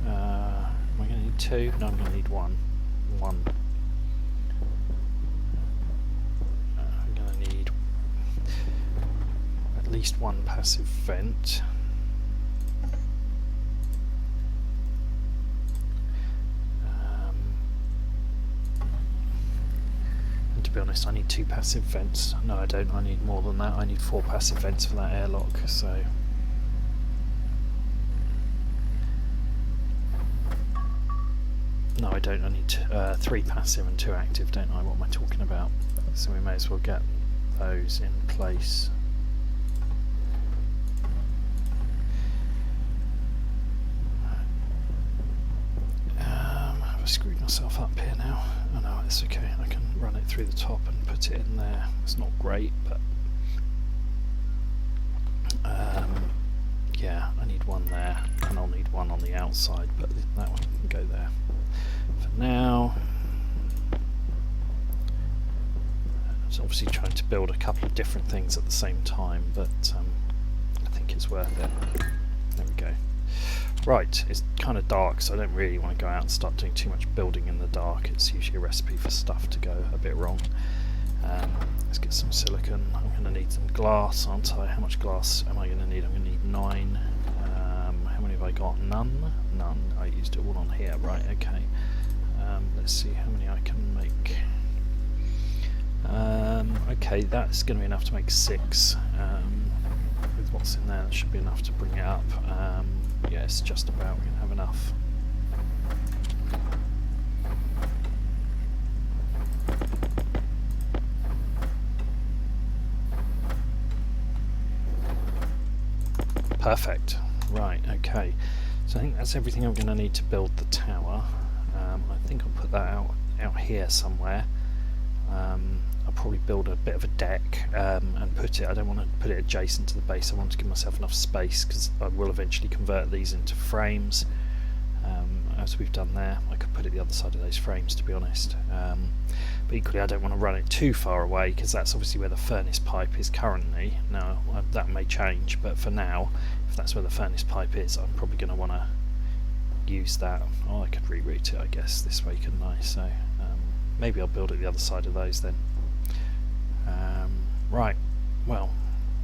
Am I going to need 2? No, I'm going to need 1. I'm going to need at least 1 passive vent. And to be honest, I need 2 passive vents. No, I don't. I need more than that. I need 4 passive vents for that airlock. So. No, I don't. I need 3 passive and 2 active, don't I? What am I talking about? So we may as well get those in place. Have I screwed myself up here now? Oh no, it's okay. I can run it through the top and put it in there. It's not great, but yeah, I need 1 there, and I'll need 1 on the outside, but that one can go there for now. I was obviously trying to build a couple of different things at the same time, but I think it's worth it. There we go. Right, it's kind of dark, so I don't really want to go out and start doing too much building in the dark. It's usually a recipe for stuff to go a bit wrong. Let's get some silicon. I'm going to need some glass, aren't I? How much glass am I going to need? I'm going to need 9. How many have I got? None? None. I used it all on here, right, okay. Let's see how many I can make. Okay, that's going to be enough to make 6. With what's in there, that should be enough to bring it up. Yes, just about. We can have enough. Perfect. Right, okay. So I think that's everything I'm going to need to build the tower. I think I'll put that out here somewhere. I'll probably build a bit of a deck and put it, I don't want to put it adjacent to the base, I want to give myself enough space because I will eventually convert these into frames, as we've done there. I could put it the other side of those frames, to be honest, but equally I don't want to run it too far away because that's obviously where the furnace pipe is currently. Now that may change, but for now, if that's where the furnace pipe is, I'm probably going to want to use that. Oh, I could reroute it I guess this way, couldn't I? So maybe I'll build it the other side of those then. Right, well,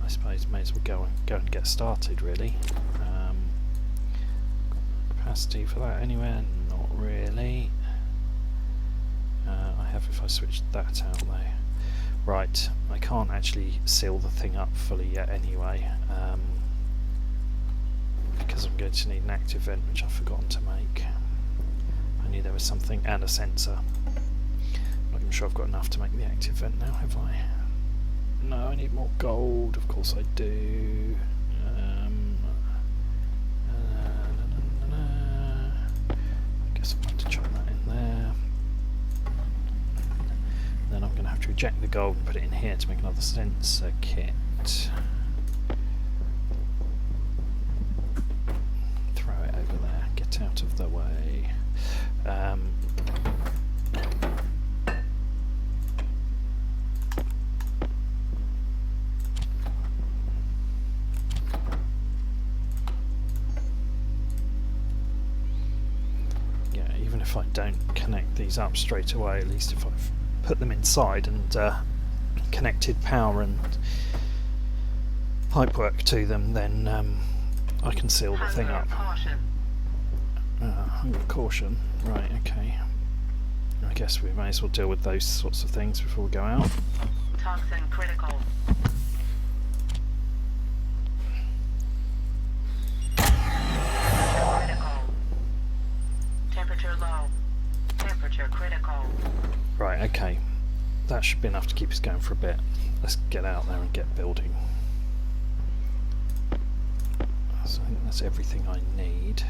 I suppose may as well go and get started really. Capacity for that anywhere? Not really. I have if I switch that out though. Right, I can't actually seal the thing up fully yet anyway, because I'm going to need an active vent, which I've forgotten to make. I knew there was something, and a sensor. I'm not even sure I've got enough to make the active vent now, have I? No, I need more gold, of course I do. I guess I'll have to chuck that in there. Then I'm going to have to reject the gold and put it in here to make another sensor kit. Throw it over there, get out of the way. If I don't connect these up straight away, at least if I've put them inside and connected power and pipework to them, then I can seal the thing up. Caution. Right, okay. I guess we may as well deal with those sorts of things before we go out. Toxin critical. Temperature low. Temperature critical. Right, okay. That should be enough to keep us going for a bit. Let's get out there and get building. So I think that's everything I need.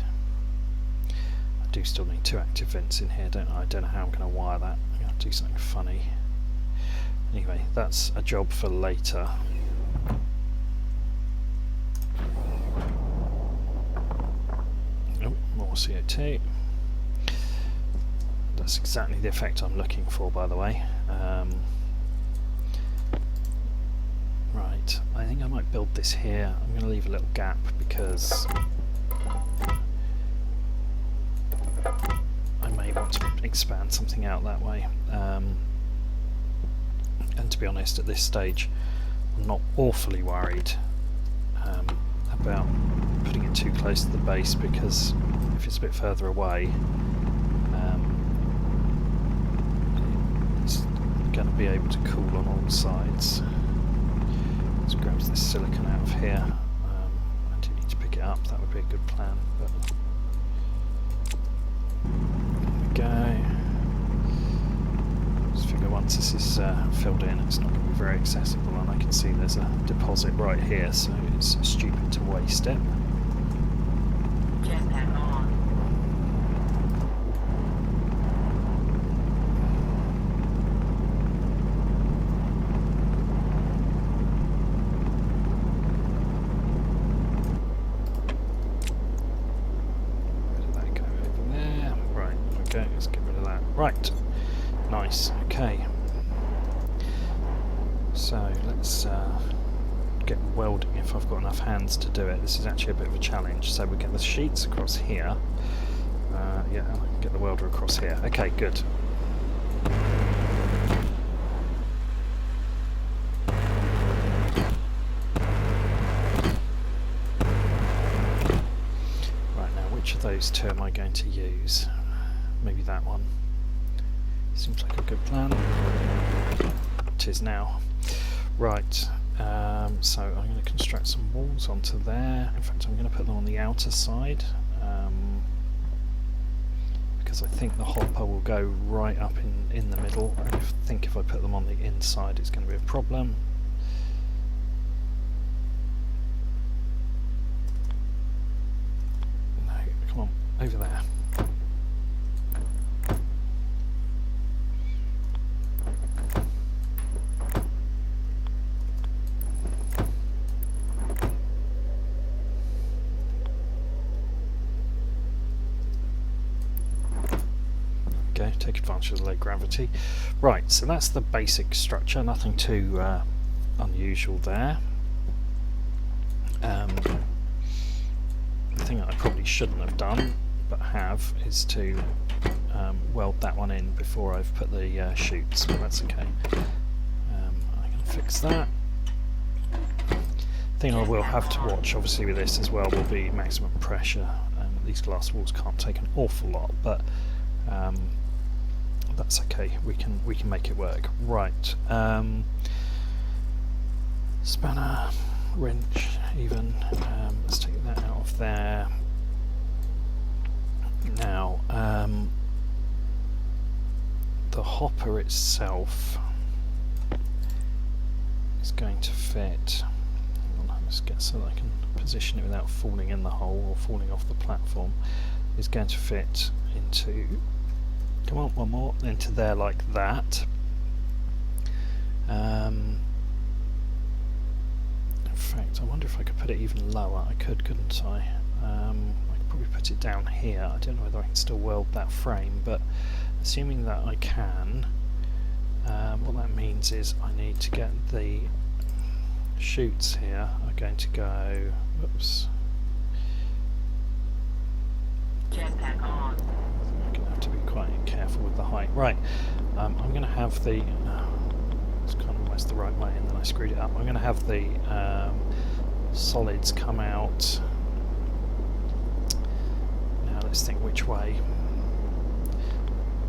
I do still need 2 active vents in here, don't I? I don't know how I'm going to wire that. I'm going to have to do something funny. Anyway, that's a job for later. Oh, more CO2. That's exactly the effect I'm looking for, by the way. Right, I think I might build this here. I'm going to leave a little gap because I may want to expand something out that way. And to be honest, at this stage, I'm not awfully worried about putting it too close to the base, because if it's a bit further away, it's going to be able to cool on all sides. Let's grab this silicon out of here. I do need to pick it up, that would be a good plan. But there we go. Just figure once this is filled in, it's not going to be very accessible, and I can see there's a deposit right here, so it's stupid to waste it. Jetpack on. Where did that go? Over there. Right, okay, let's get rid of that. Right, nice, okay. So let's get welding if I've got enough hands to do it. This is actually a bit of a challenge. So we get the sheets across here. Yeah, I can get the welder across here. Okay, good. Right, now which of those 2 am I going to use? Maybe that one. Seems like a good plan. It is now. Right, so I'm going to construct some walls onto there. In fact, I'm going to put them on the outer side, because I think the hopper will go right up in the middle, and I think if I put them on the inside it's going to be a problem. No, come on, over there. Take advantage of the low gravity. Right, so that's the basic structure, nothing too unusual there. The thing that I probably shouldn't have done, but have, is to weld that one in before I've put the chutes, but that's okay. I can fix that. The thing I will have to watch, obviously, with this as well will be maximum pressure. These glass walls can't take an awful lot, but that's okay. We can make it work. Right. Spanner, wrench, even. Let's take that out of there. Now, the hopper itself is going to fit. Hang on, let's get so that I can position it without falling in the hole or falling off the platform. Is going to fit into. Come on, one more, into there like that. In fact, I wonder if I could put it even lower. I could, couldn't I? I could probably put it down here. I don't know whether I can still weld that frame, but assuming that I can, what that means is I need to get the chutes here are going to go, whoops. Jetpack on. To be quite careful with the height. Right, I'm going to have the it's kind of almost the right way, and then I screwed it up. I'm going to have the solids come out. Now let's think which way.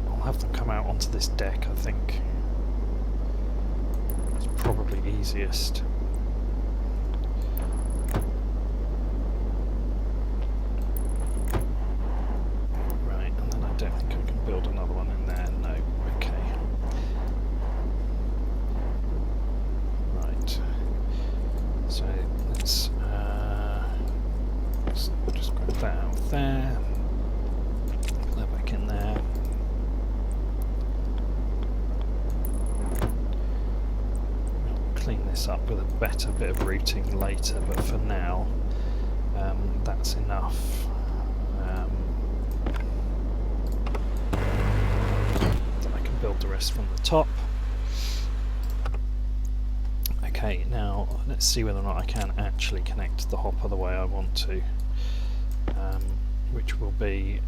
I'll have them come out onto this deck, I think. It's probably easiest. don't think I can build another one in there. No. Okay. Right. So let's just grab that out of there. Put that back in there. Clean this up with a better bit of routing later, but for now that's enough. I can build the rest from the top. Okay, now let's see whether or not I can actually connect the hopper the way I want to, which will be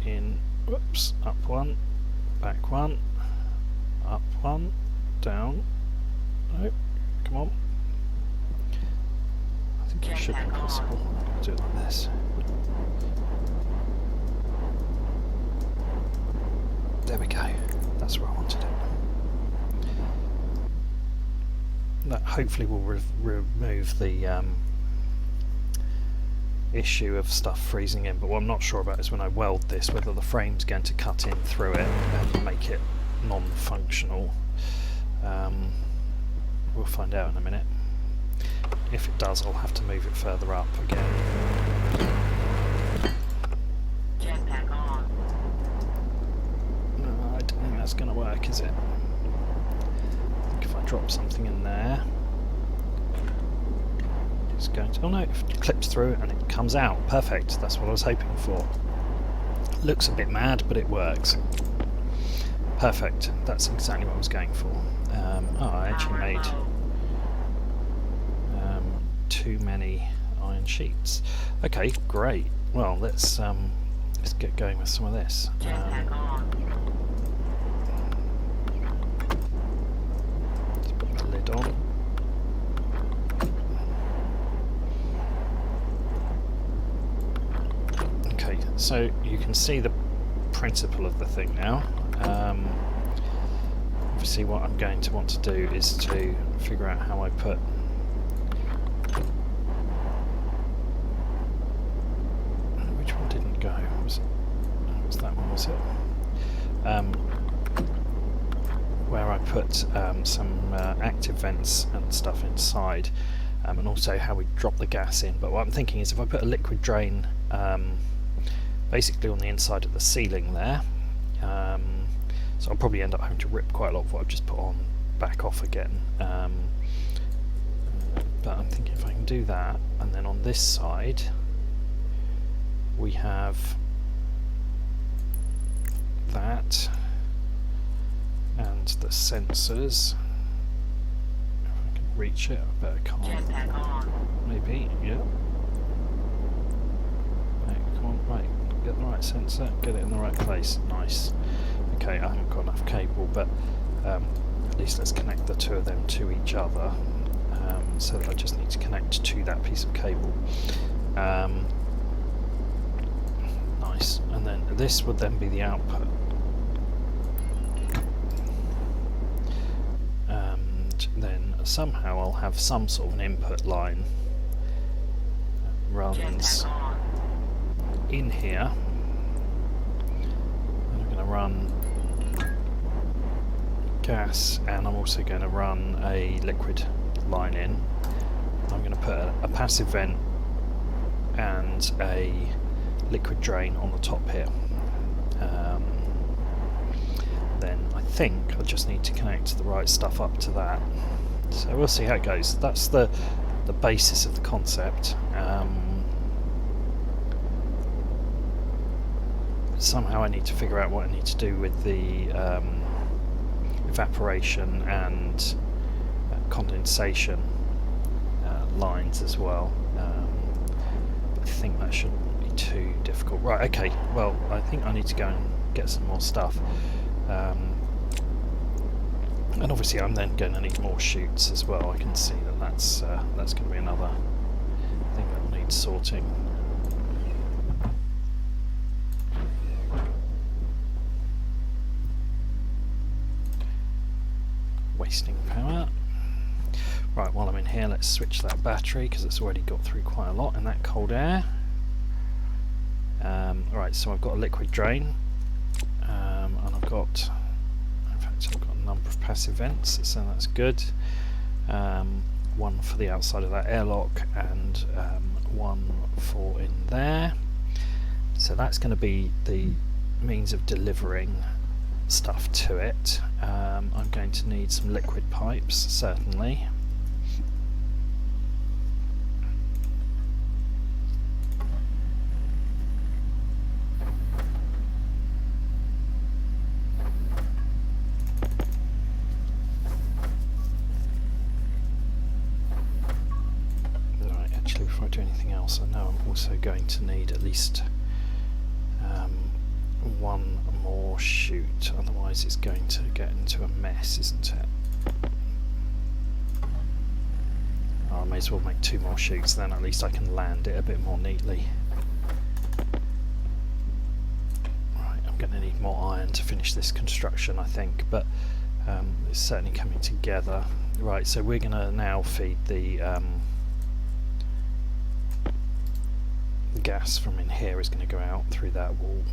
in, whoops, up one, back one, up one, down. Nope. Come on. I think it should be possible. I'll do it like this. There we go. That's where I wanted it. That hopefully will remove the issue of stuff freezing in, but what I'm not sure about is when I weld this, whether the frame's going to cut in through it and make it non-functional. We'll find out in a minute. If it does, I'll have to move it further up again. Jetpack on. No, I don't think that's going to work, is it? I think if I drop something in there, it's going to... Oh no, it clips through and it comes out. Perfect, that's what I was hoping for. Looks a bit mad, but it works. Perfect, that's exactly what I was going for. I actually made too many iron sheets. Okay, great. Well, let's get going with some of this. Jetpack on. Let's put the lid on. Okay, so you can see the principle of the thing now. Obviously what I'm going to want to do is to figure out how I put which one didn't go? Was that one, was it? Where I put some active vents and stuff inside, and also how we drop the gas in. But what I'm thinking is if I put a liquid drain basically on the inside of the ceiling there, so I'll probably end up having to rip quite a lot of what I've just put on back off again. But I'm thinking if I can do that, and then on this side we have that and the sensors. If I can reach it, I better can't. Jetpack on. Maybe, yeah. Right, come on, right, get the right sensor, get it in the right place. Nice. Okay, I haven't got enough cable, but at least let's connect the two of them to each other. So that I just need to connect to that piece of cable. Nice, and then this would then be the output. And then somehow I'll have some sort of an input line that runs in here. I'm going to run gas, and I'm also going to run a liquid line in. I'm going to put a passive vent and a liquid drain on the top here. Then I think I just need to connect the right stuff up to that. So we'll see how it goes. That's the basis of the concept. Somehow I need to figure out what I need to do with the evaporation and condensation lines as well. I think that shouldn't be too difficult. Right, okay, well I think I need to go and get some more stuff. And obviously I'm then going to need more chutes as well. I can see that that's going to be another thing that will need sorting. Wasting power. Right, while I'm in here, let's switch that battery because it's already got through quite a lot in that cold air. Right, so I've got a liquid drain. got, in fact I've got a number of passive vents, so that's good. One for the outside of that airlock and one for in there. So that's going to be the means of delivering stuff to it. I'm going to need some liquid pipes, certainly. Right, actually before I do anything else, I know I'm also going to need at least one more chute, otherwise it's going to get into a mess, isn't it? Oh, I may as well make 2 more chutes, then at least I can land it a bit more neatly. Right, I'm going to need more iron to finish this construction, I think, but it's certainly coming together. Right, so we're going to now feed the gas from in here is going to go out through that wall.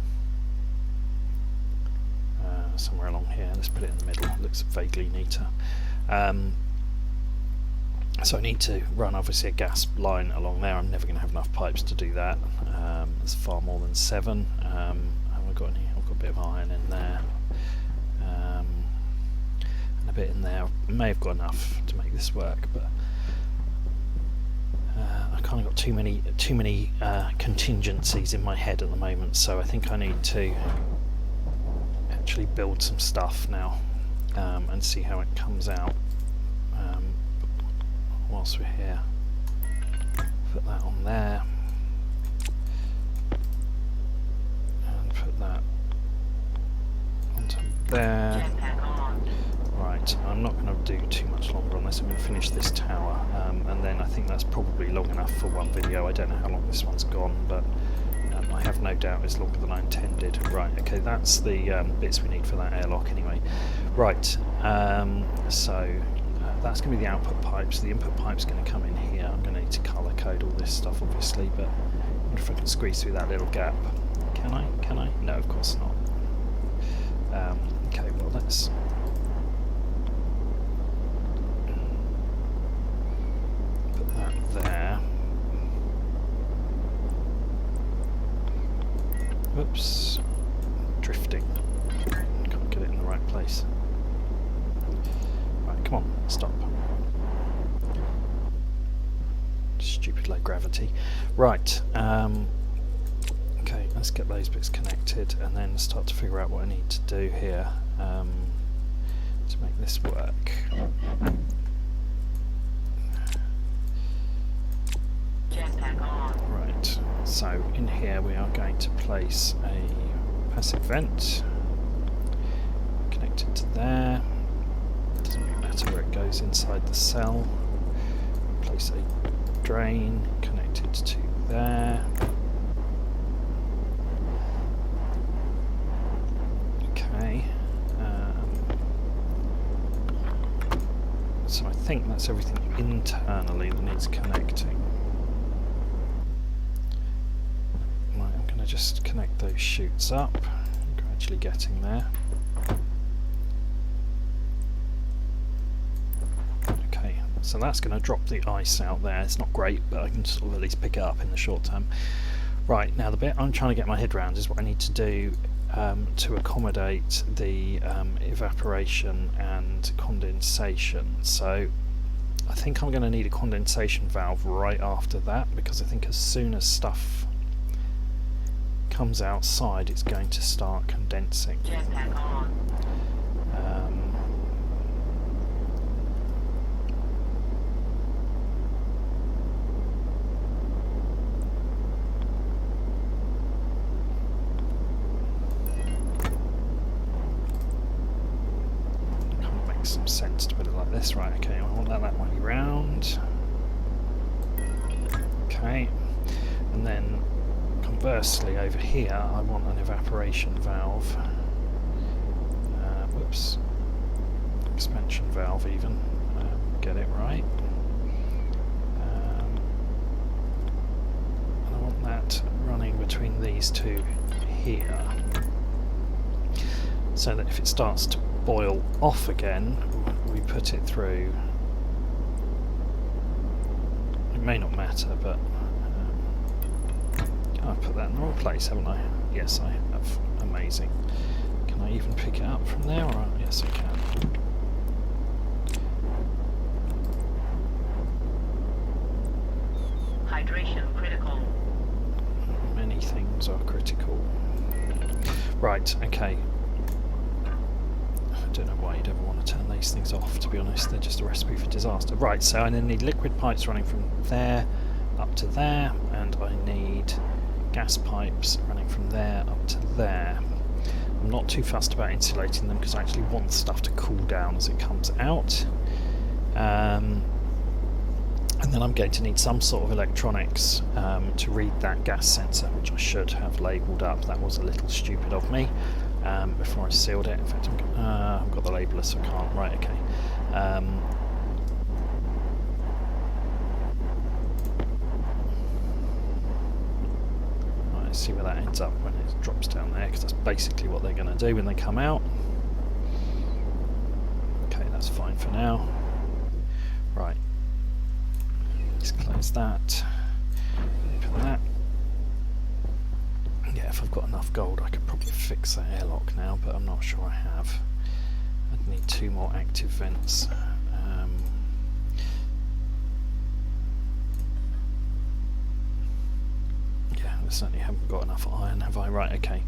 Somewhere along here, let's put it in the middle, it looks vaguely neater. So I need to run obviously a gas line along there. I'm never going to have enough pipes to do that. There's far more than 7. Have I got any? I've got a bit of iron in there, and a bit in there. I may have got enough to make this work, but I kind of got too many contingencies in my head at the moment. So I think I need to actually build some stuff now and see how it comes out whilst we're here. Put that on there and put that onto there. Right, I'm not going to do too much longer on this. I'm going to finish this tower and then I think that's probably long enough for one video. I don't know how long this one's gone, but I have no doubt it's longer than I intended. Right, okay, that's the bits we need for that airlock anyway. Right, so that's going to be the output pipes. The input pipe's going to come in here. I'm going to need to colour code all this stuff, obviously, but I wonder if I can squeeze through that little gap. Can I? Can I? No, of course not. Okay, well, let's put that there. Whoops, drifting. Can't get it in the right place. Right, come on, stop. Stupid low gravity. Right, okay, let's get those bits connected and then start to figure out what I need to do here to make this work. Right, so in here we are going to place a passive vent connected to there. Doesn't really matter where it goes inside the cell. Place a drain connected to there. Okay. So I think that's everything internally that needs connecting. Just connect those chutes up, gradually getting there. Okay, so that's going to drop the ice out there. It's not great, but I can sort of at least pick it up in the short term. Right, now the bit I'm trying to get my head around is what I need to do to accommodate the evaporation and condensation. So I think I'm going to need a condensation valve right after that, because I think as soon as stuff comes outside it's going to start condensing. Kind of makes some sense to put it like this. Right, okay, I want that way round. Okay, and then conversely, over here, I want an evaporation valve. Whoops. Expansion valve, even. Get it right. And I want that running between these two here. so that if it starts to boil off again, we put it through. It may not matter, but I've put that in the wrong place, haven't I? Yes, I have. Amazing. Can I even pick it up from there? Or yes, I can. Hydration critical. Many things are critical. Right, okay. I don't know why you'd ever want to turn these things off, to be honest. They're just a recipe for disaster. Right, so I then need liquid pipes running from there up to there, and I need gas pipes running from there up to there. I'm not too fussed about insulating them because I actually want stuff to cool down as it comes out. And then I'm going to need some sort of electronics to read that gas sensor, which I should have labelled up. That was a little stupid of me before I sealed it. In fact, I've got the labeler, so I can't. Right, okay. Right, let's see where that ends up when it drops down there, because that's basically what they're going to do when they come out. Okay, that's fine for now. Right. Let's close that. Open that. Yeah, if I've got enough gold, I could probably fix that airlock now, but I'm not sure I have. I'd need 2 more active vents. Yeah, I certainly haven't got enough iron, have I? Right, okay.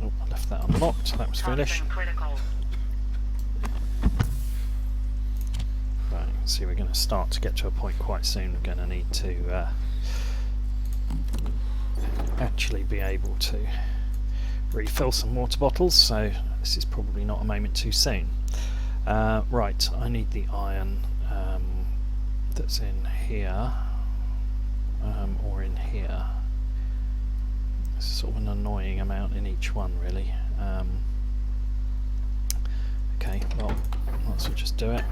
Oh, I left that unlocked. That was foolish. Critical. Right, see, we're going to start to get to a point quite soon. We're going to need to actually be able to refill some water bottles, so this is probably not a moment too soon. Right, I need the iron that's in here, or in here. It's sort of an annoying amount in each one, really. Okay, well, let's just do it.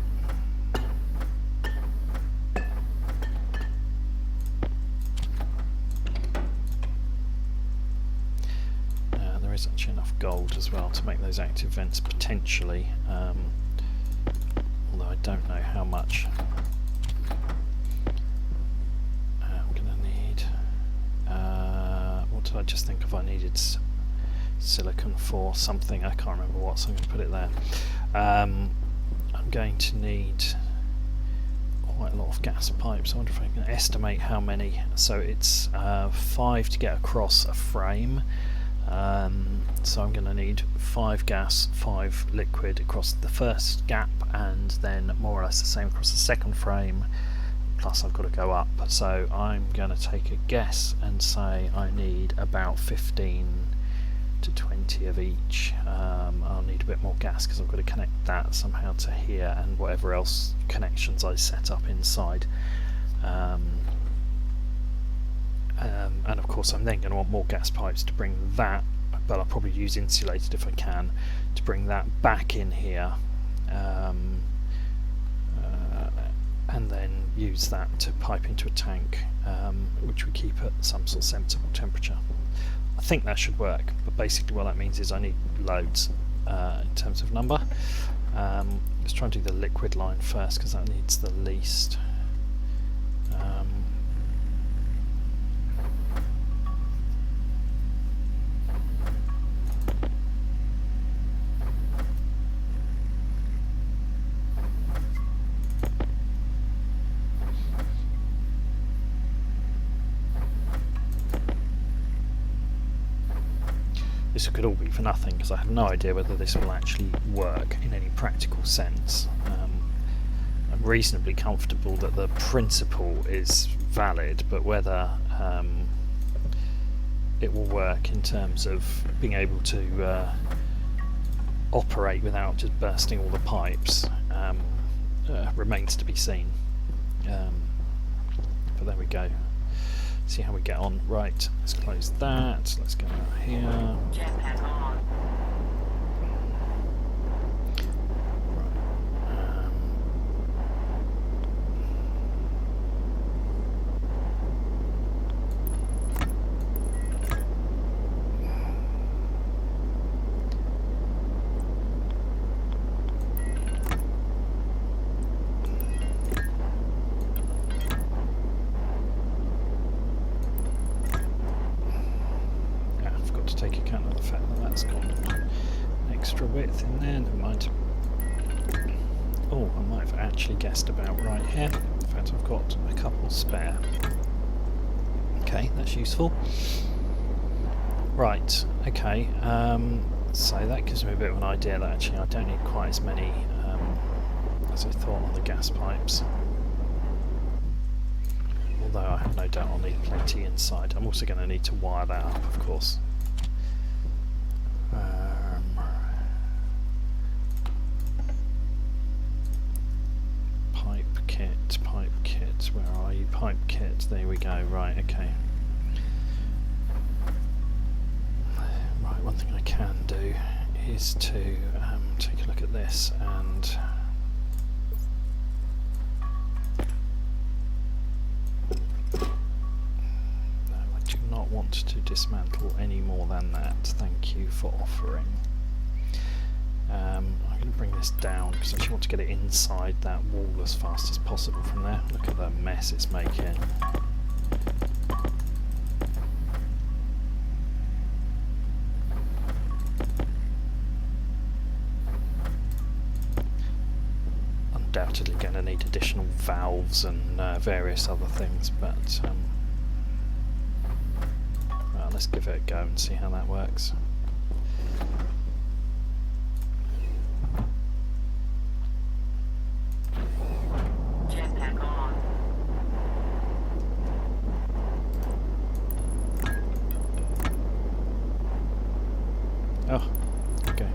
There is actually enough gold as well to make those active vents potentially, although I don't know how much. I'm going to need, what did I just think of? I needed silicon for something, I can't remember what, so I'm going to put it there. I'm going to need quite a lot of gas pipes. I wonder if I can estimate how many. So it's 5 to get across a frame. So I'm going to need 5 gas, 5 liquid across the first gap, and then more or less the same across the second frame, plus I've got to go up. So I'm going to take a guess and say I need about 15 to 20 of each. I'll need a bit more gas because I've got to connect that somehow to here and whatever else connections I set up inside. And of course I'm then going to want more gas pipes to bring that, but I'll probably use insulated if I can, to bring that back in here, and then use that to pipe into a tank, which we keep at some sort of sensible temperature. I think that should work, but basically what that means is I need loads in terms of number. Let's try and do the liquid line first because that needs the least. This could all be for nothing because I have no idea whether this will actually work in any practical sense. I'm reasonably comfortable that the principle is valid, but whether it will work in terms of being able to operate without just bursting all the pipes remains to be seen. But there we go. See how we get on. Right, let's close that. Let's go out here. Jetpack on. Right. from there, never mind. Oh, I might have actually guessed about right here. In fact, I've got a couple spare. Okay, that's useful. Right, okay, so that gives me a bit of an idea that actually I don't need quite as many as I thought on the gas pipes. Although I have no doubt I'll need plenty inside. I'm also going to need to wire that up, of course. Pipe kit, where are you? Pipe kit, there we go, right, okay. Right, one thing I can do is to take a look at this and want to dismantle any more than that. Thank you for offering. I'm going to bring this down because I actually want to get it inside that wall as fast as possible from there. Look at the mess it's making. Undoubtedly going to need additional valves and various other things, but let's give it a go and see how that works. Jetpack on. Oh, okay.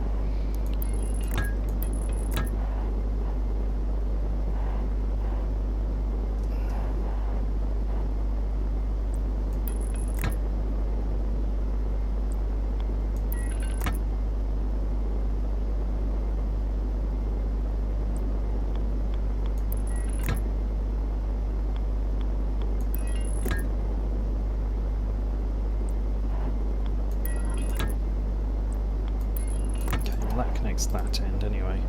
That end anyway,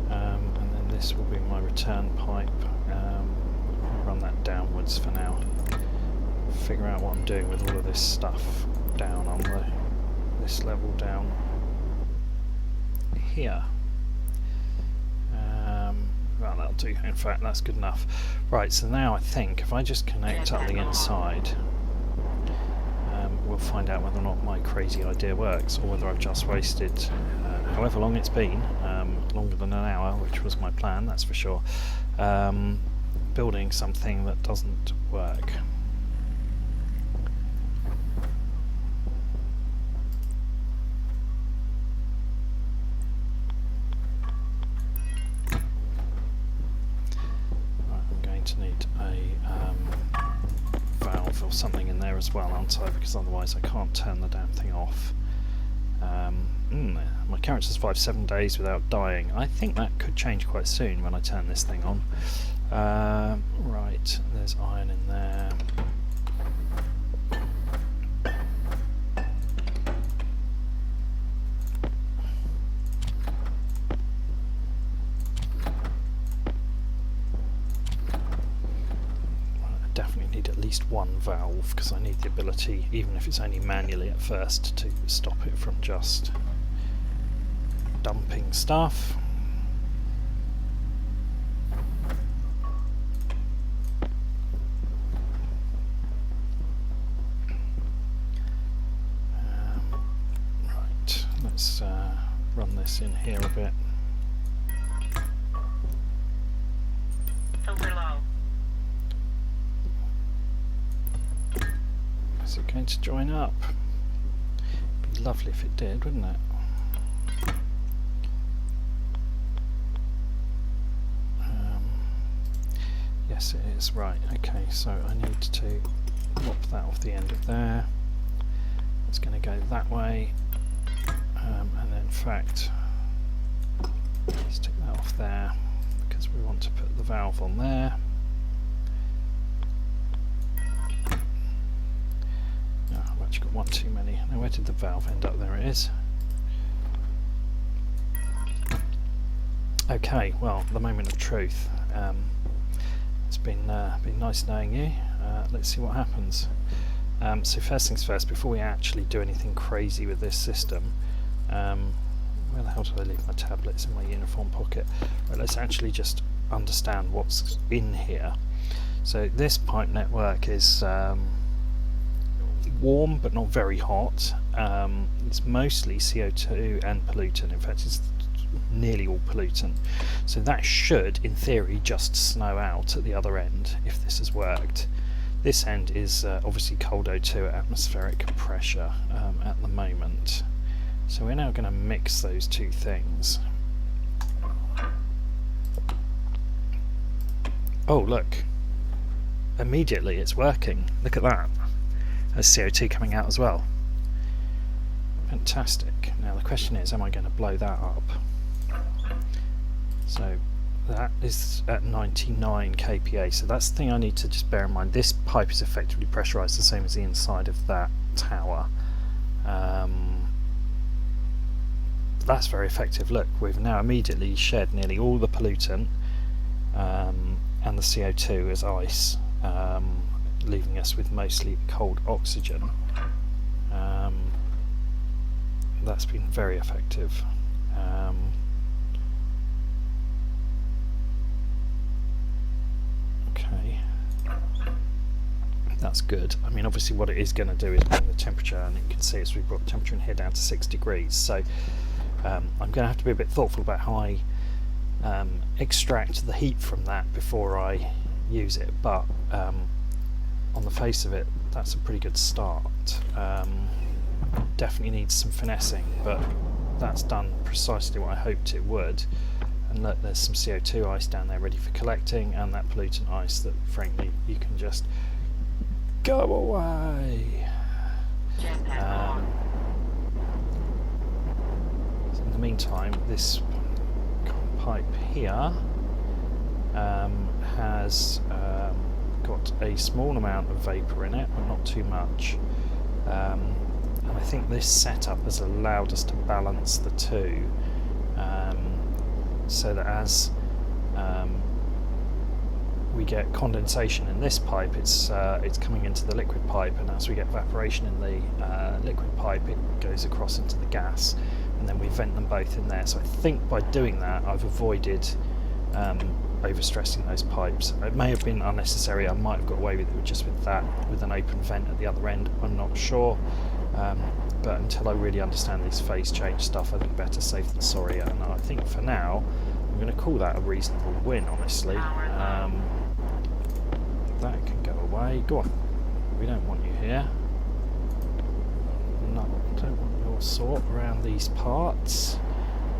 and then this will be my return pipe. Run that downwards for now. Figure out what I'm doing with all of this stuff down on this level down here. Well, that'll do. In fact, that's good enough. Right, so now I think if I just connect up the inside, we'll find out whether or not my crazy idea works, or whether I've just wasted however long it's been, longer than an hour, which was my plan, that's for sure, building something that doesn't work. Right, I'm going to need a valve or something in there as well, aren't I? Because otherwise I can't turn the damn thing off. My character survived 7 days without dying. I think that could change quite soon when I turn this thing on. Right, there's iron in there. I definitely need at least one valve because I need the ability, even if it's only manually at first, to stop it from just dumping stuff. Right, let's run this in here a bit. Filter low. Is it going to join up? It'd be lovely if it did, wouldn't it? Yes, it is. Right, okay, so I need to lop that off the end of there. It's going to go that way, and then in fact, let's take that off there because we want to put the valve on there. Oh, I've actually got one too many. Now, where did the valve end up? There it is. Okay, well, the moment of truth. It's been nice knowing you. Let's see what happens. So first things first, before we actually do anything crazy with this system, Where the hell did I leave my tablets? In my uniform pocket. Right, let's actually just understand what's in here. So this pipe network is warm but not very hot. It's mostly CO2 and pollutant. In fact, it's nearly all pollutant. So that should, in theory, just snow out at the other end if this has worked. This end is obviously cold O2 at atmospheric pressure at the moment. So we're now going to mix those two things. Oh, look. Immediately it's working. Look at that. There's CO2 coming out as well. Fantastic. Now the question is, am I going to blow that up? So that is at 99 kPa. So that's the thing I need to just bear in mind. This pipe is effectively pressurized the same as the inside of that tower. That's very effective. Look, we've now immediately shed nearly all the pollutant and the CO2 as ice, leaving us with mostly cold oxygen. That's been very effective. Okay, that's good. I mean, obviously what it is going to do is bring the temperature, and you can see as we've brought the temperature in here down to 6 degrees. So I'm going to have to be a bit thoughtful about how I extract the heat from that before I use it, but on the face of it, that's a pretty good start. Definitely needs some finessing, but that's done precisely what I hoped it would. And look, there's some CO2 ice down there ready for collecting, and that pollutant ice that frankly you can just go away. So in the meantime, this pipe here has got a small amount of vapour in it, but not too much. And I think this setup has allowed us to balance the two, so that as we get condensation in this pipe, it's coming into the liquid pipe, and as we get evaporation in the liquid pipe, it goes across into the gas, and then we vent them both in there. So I think by doing that, I've avoided overstressing those pipes. It may have been unnecessary. I might have got away with it just with that, with an open vent at the other end. I'm not sure. But until I really understand this phase change stuff, I think better safe than sorry. And I think for now, I'm going to call that a reasonable win, honestly. That can go away. Go on. We don't want you here. No, don't want your sort around these parts.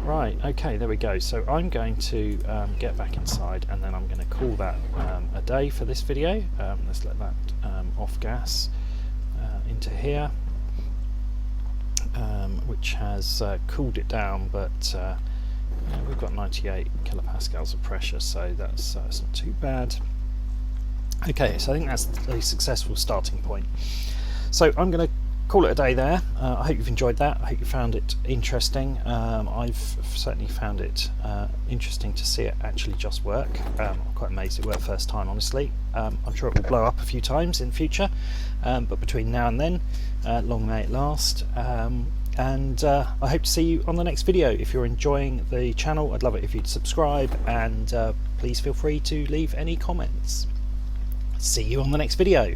Right, okay, there we go. So I'm going to get back inside, and then I'm going to call that a day for this video. Let's let that off gas into here, which has cooled it down, but we've got 98 kilopascals of pressure, so that's not too bad. Okay, so I think that's a successful starting point. So I'm going to call it a day there. I hope you've enjoyed that. I hope you found it interesting. I've certainly found it interesting to see it actually just work. I'm quite amazed it worked first time, honestly. I'm sure it will blow up a few times in future, but between now and then, long may it last. And I hope to see you on the next video. If you're enjoying the channel, I'd love it if you'd subscribe, and please feel free to leave any comments. See you on the next video.